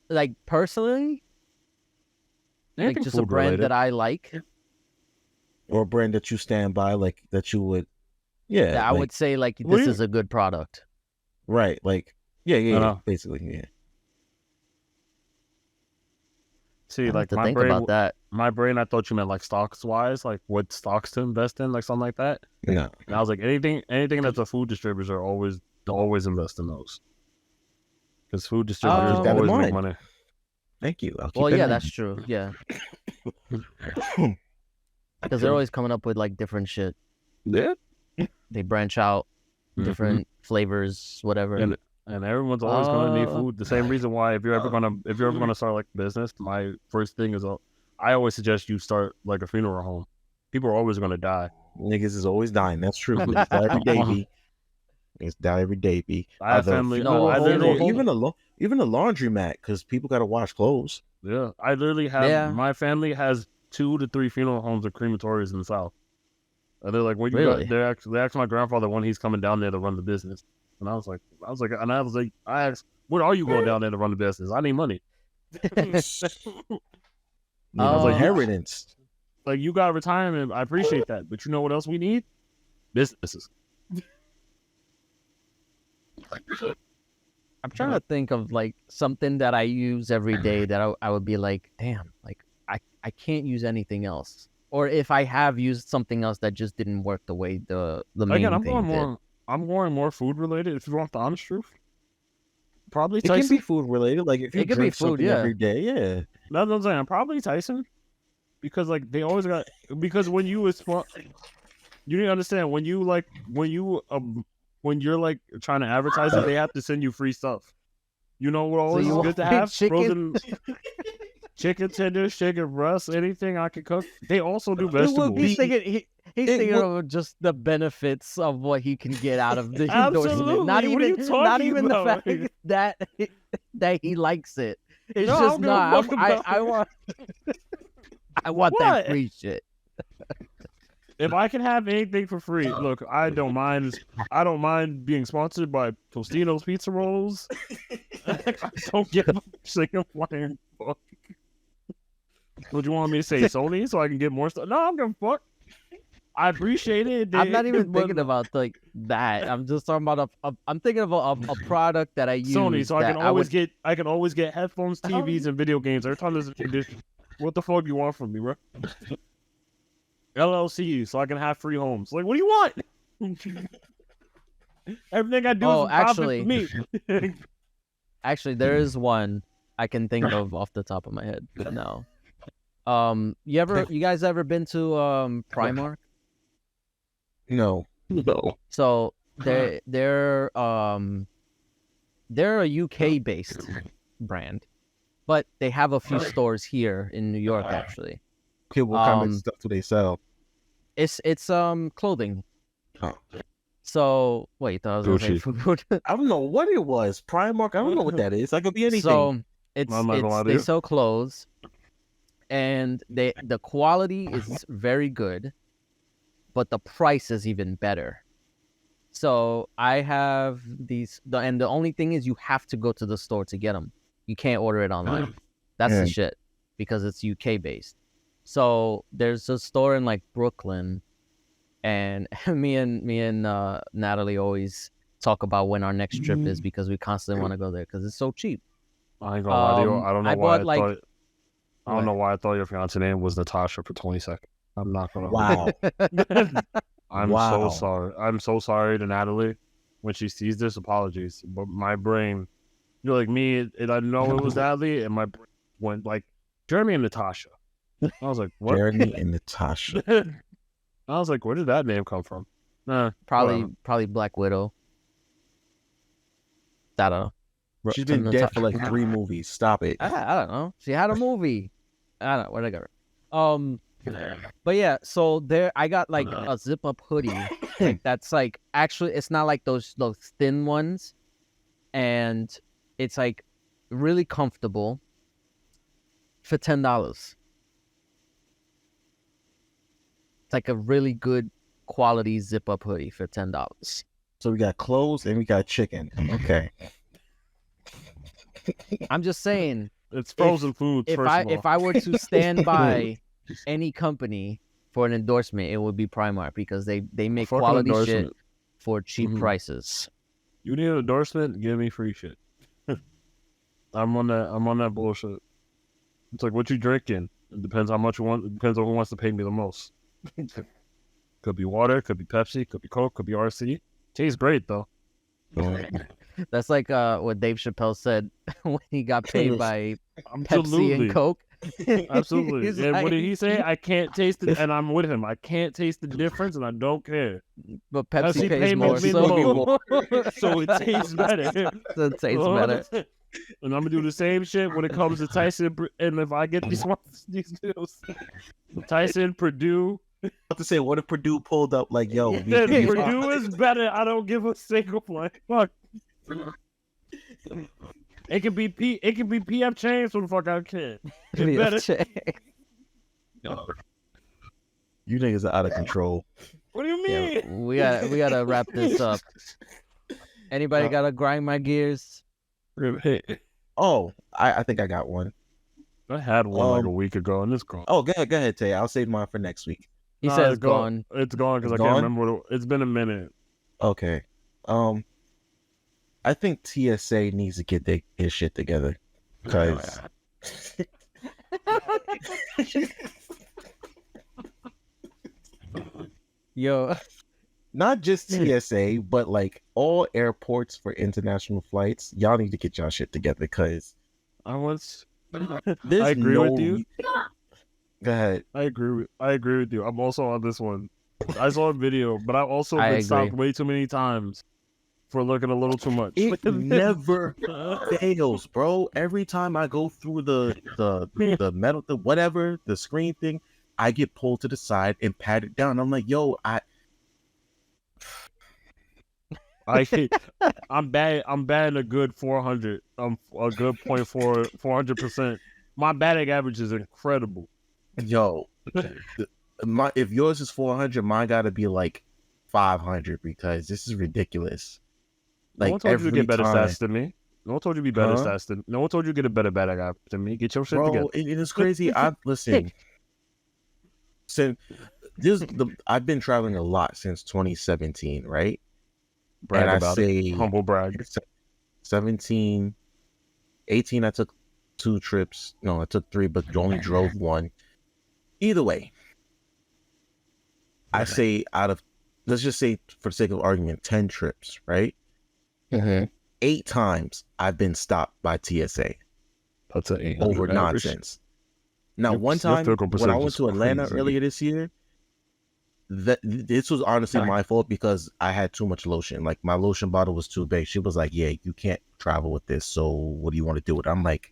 Like personally, like just a brand that I like, or a brand that you stand by, like that you would. Yeah, I would say like this is a good product. Right, like yeah, basically, yeah. See, I have like to my think brain, about that. my brain, I thought you meant like stocks wise, like what stocks to invest in, like something like that. No. And I was like, anything that's a food distributor always invest in those because food distributors Keep that in always make mind. money. Thank you. I'll keep Well, that yeah, in that's true. Yeah, because they're always coming up with like different shit. Yeah. They branch out different flavors, whatever. And everyone's always gonna need food. The same reason why if you're ever gonna start like a business, my first thing is I always suggest you start like a funeral home. People are always gonna die. Niggas is always dying. That's true. Niggas die every day, B. Niggas die every day, B. I have Either family. No, I literally, even a laundromat because people gotta wash clothes. yeah, I literally have my family has 2 to 3 funeral homes or crematories in the South. And they're like, when you Really? they asked my grandfather when he's coming down there to run the business, and I was like, I asked, when are you going down there to run the business? I need money. Inheritance. Like you got retirement, I appreciate that, but you know what else we need? Businesses. I'm trying to think of like something that I use every day that I would be like, damn, like I can't use anything else. Or if I have used something else that just didn't work the way the main Again, thing I'm going more food related. If you want the honest truth, probably It can Tyson. be food related. Like if you It could be drink food, something yeah. every day, yeah. That's what I'm saying. Probably Tyson, because like they always got because when you you didn't understand when you're like trying to advertise it, they have to send you free stuff. You know what always you is want good to have? chicken? Frozen chicken tenders, chicken breasts, anything I can cook. They also do vegetables. He's thinking of just the benefits of what he can get out of the Absolutely. endorsement. Not What are you even talking the about? fact that he likes it. It's No, just I don't give a fuck about I want I want What? that free shit. If I can have anything for free, look, I don't mind. I don't mind being sponsored by Tostino's Pizza Rolls. I don't give a single flying fuck. Would you want me to say Sony so I can get more stuff? No, I'm gonna fuck. I appreciate it. I'm not even thinking about like that. I'm just talking about I'm thinking of a product that I use. Sony, so that I can always get headphones, TVs, and video games every time there's a condition. What the fuck you want from me, bro? LLC, so I can have free homes. Like, what do you want? Everything I do is actually, profit for me. Actually, there is one I can think of off the top of my head now. You guys ever been to Primark? No. So they're a UK based brand, but they have a few stores here in New York actually. Okay, what kind of stuff do they sell? It's clothing. Oh. So wait, I was gonna say food. I don't know what it was. Primark. I don't know what that is. That could be anything. So they sell clothes, and the quality is very good, but the price is even better. So I have these, and the only thing is you have to go to the store to get them. You can't order it online. That's the shit because it's UK based. So there's a store in like Brooklyn, and me and Natalie always talk about when our next trip is because we constantly want to go there because it's so cheap. I ain't gonna lie to you. I don't know why I don't know why I thought your fiance name was Natasha for 20 seconds. I'm not gonna. Wow. I'm so sorry. I'm so sorry to Natalie when she sees this. Apologies, but my brain, you're like me. I know it was Natalie, and my brain went like Jeremy and Natasha. I was like, what? Jeremy and Natasha. I was like, where did that name come from? Probably Black Widow. I don't know. She's been dead for like 3 movies. Stop it. I don't know. She had a movie. I don't know. Where'd I get her? But yeah, so there I got like a zip up hoodie. Like, that's like actually it's not like those thin ones. And it's like really comfortable for $10. It's like a really good quality zip up hoodie for $10. So we got clothes and we got chicken. Okay. I'm just saying, it's frozen foods. If I were to stand by any company for an endorsement, it would be Primark because they make quality shit for cheap prices. You need an endorsement? Give me free shit. I'm on that bullshit. It's like, what you drinking? It depends how much you want. It depends on who wants to pay me the most. Could be water, could be Pepsi, could be Coke, could be RC. Tastes great though. That's like what Dave Chappelle said when he got paid by Pepsi Absolutely. and Coke. Absolutely. He's And what like- did he say? I can't taste it, and I'm with him. I can't taste the difference, and I don't care. But Pepsi pays pays more, me so, the most, so it tastes better. so it tastes better. And I'm gonna do the same shit when it comes to Tyson. And if I get these deals, Tyson, Purdue, to say, what if Purdue pulled up like, yo, then Purdue is better. I don't give a single flying fuck. It can be PF Chang's for the fuck I can. It better. You niggas are out of control. What do you mean? Yeah, we gotta wrap this up. Anybody gotta grind my gears? Oh, I think I got one. I had one like a week ago, and it's gone. Oh, go ahead, Tay. I'll save mine for next week. He says it's gone. It's gone because I It's can't gone? remember. It's been a minute. Okay. I think TSA needs to get his shit together. Because Yo, not just TSA, but like all airports for international flights, y'all need to get y'all shit together. Because I was. there's I agree no... with you. Go ahead. I agree with you. I'm also on this one. I saw a video, but I've also been stopped way too many times for looking a little too much. It never fails, bro. Every time I go through the metal, the screen thing, I get pulled to the side and patted down. I'm like, yo, I'm bad. I'm batting a good 400. I'm a good 400%. My batting average is incredible. Yo, if yours is 400, mine got to be like 500 because this is ridiculous. Like, no one told you to get better time, stats than me. No one told you to be better stats than. No one told you to get a better batting average than me. Get your shit together. It is crazy. Listen. I've been traveling a lot since 2017, right? Brag and about it. Humble brag. 17, 18, I took 2 trips. No, I took 3, but only drove 1. Either way, I say let's just say for the sake of argument, 10 trips, right? 8 times I've been stopped by TSA. That's an 800 over average. nonsense. Now, one time when I went to Atlanta earlier this year, this was honestly my fault because I had too much lotion. Like, my lotion bottle was too big. She was like, yeah, you can't travel with this, so what do you want to do with it? I'm like,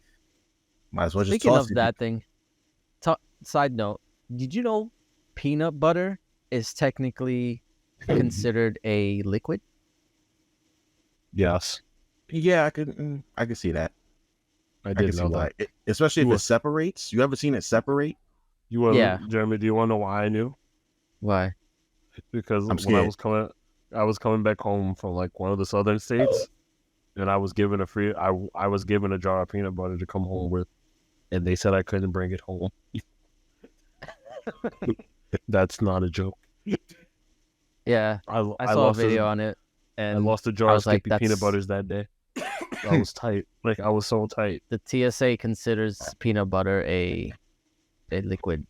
might as well just toss it. Speaking of that thing, side note, did you know peanut butter is technically considered a liquid? Yes. Yeah, I could see that. I did know that. Especially if it separates. You ever seen it separate? Jeremy, do you want to know why I knew? Why? Because I'm when scared. I was coming back home from like one of the southern states, and I was given I was given a jar of peanut butter to come home with, and they said I couldn't bring it home. That's not a joke. Yeah, I saw a video on it, and I lost a jar of like, Skippy peanut butters that day. I was tight. Like, I was so tight. The TSA considers peanut butter a liquid.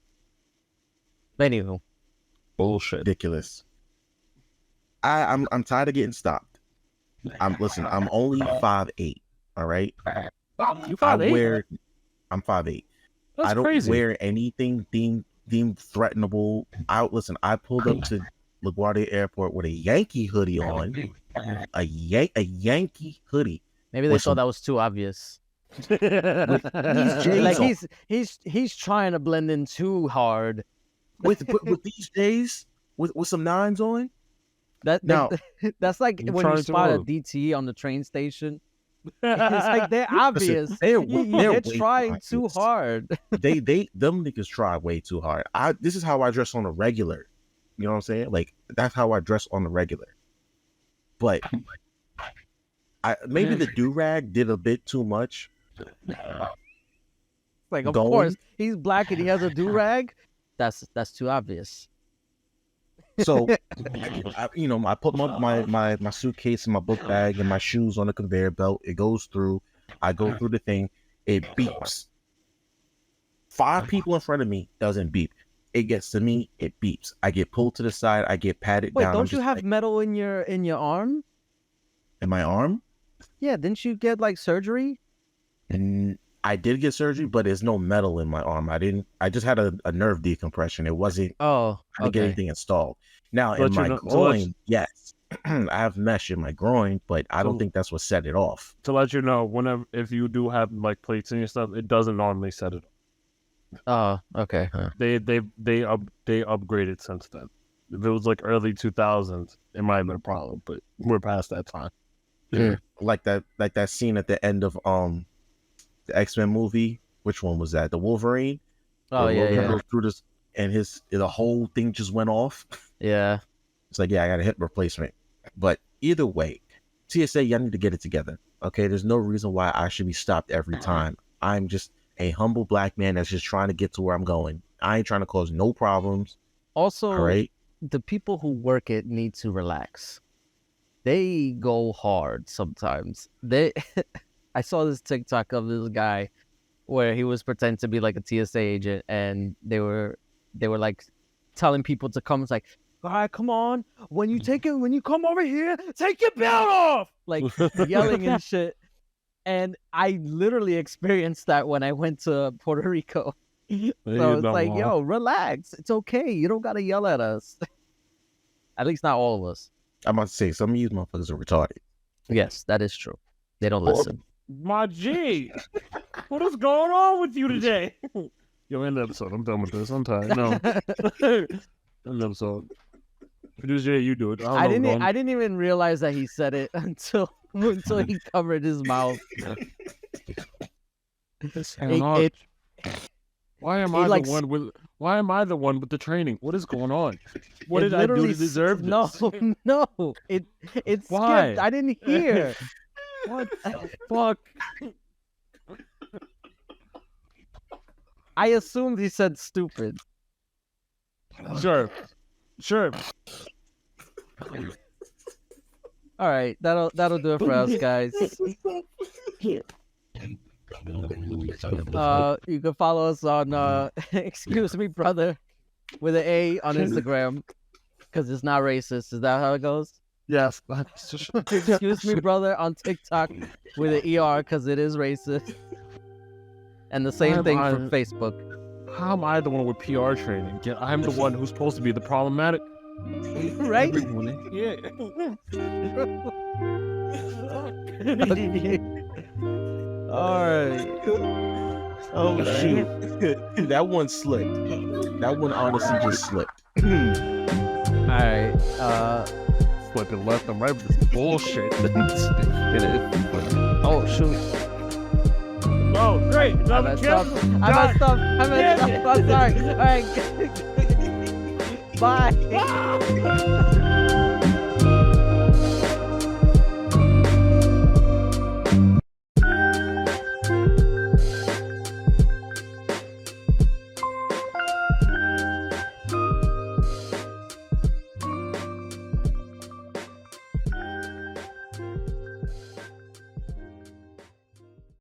Anywho, bullshit. Ridiculous. I'm tired of getting stopped. I'm only 5'8". All right. You 5'8"? I'm 5'8". That's I don't crazy. wear anything deemed threatenable. I pulled up to LaGuardia Airport with a Yankee hoodie on. A Yankee hoodie. Maybe they thought that was too obvious. Like he's trying to blend in too hard. With these J's with some 9s on. That's like when you spot a DTE on the train station. It's like they're obvious. Listen, they're trying too hard. Them niggas try way too hard. This is how I dress on the regular. You know what I'm saying? Like, that's how I dress on the regular. But maybe the do-rag did a bit too much. Like, of course, he's black and he has a do-rag. That's too obvious. So, I put my suitcase and my book bag and my shoes on the conveyor belt. It goes through. I go through the thing. It beeps. 5 people in front of me doesn't beep. It gets to me, it beeps. I get pulled to the side. I get patted Wait, down. don't you have metal in your arm? In my arm? Yeah, didn't you get like surgery? And I did get surgery, but there's no metal in my arm. I just had a nerve decompression. It wasn't. Oh, I didn't get anything installed. Now in my groin, yes, I have mesh in my groin, but I don't think that's what set it off. To let you know, if you do have like plates in your stuff, it doesn't normally set it off. Oh, okay. Huh. They upgraded since then. If it was like early 2000s, it might have been a problem, but we're past that time. Yeah. Like that scene at the end of the X-Men movie. Which one was that? The Wolverine. Oh yeah. Goes through this, and the whole thing just went off. Yeah. It's like, yeah, I got a hip replacement. But either way, TSA, y'all need to get it together. Okay, there's no reason why I should be stopped every time. I'm just a humble black man that's just trying to get to where I'm going. I ain't trying to cause no problems. Also, all right, the people who work it need to relax. They go hard sometimes. I saw this TikTok of this guy where he was pretending to be like a TSA agent, and they were like telling people to come. It's like, all right, come on. When you come over here, take your belt off. Like yelling and shit. And I literally experienced that when I went to Puerto Rico. So it's like, yo, relax. It's okay. You don't gotta yell at us. At least not all of us. I'm about to say, some of you motherfuckers are retarded. Yes, that is true. They don't listen. My G, what is going on with you today? Yo, end the episode. I'm done with this. I'm tired. No. End the episode. Producer, you do it. I didn't even realize that he said it until he covered his mouth. Why am I the one with the training? What is going on? What did I do to deserve this? No. It's why? Skipped. I didn't hear. What the fuck? I assumed he said stupid. Sure. All right, that'll do it for us, guys. You can follow us on Excuse Me Brother with an A on Instagram because it's not racist. Is that how it goes? Yes. Excuse Me Brother on TikTok with an ER because it is racist. And the same thing for Facebook. How am I the one with PR training? Yet I'm the one who's supposed to be the problematic. Right? Yeah. Okay. All right. Oh shoot. That one slipped. That one honestly just slipped. All right. Flipping left and right with this bullshit. Oh shoot. Oh great. I messed up. I'm sorry. All right. Bye.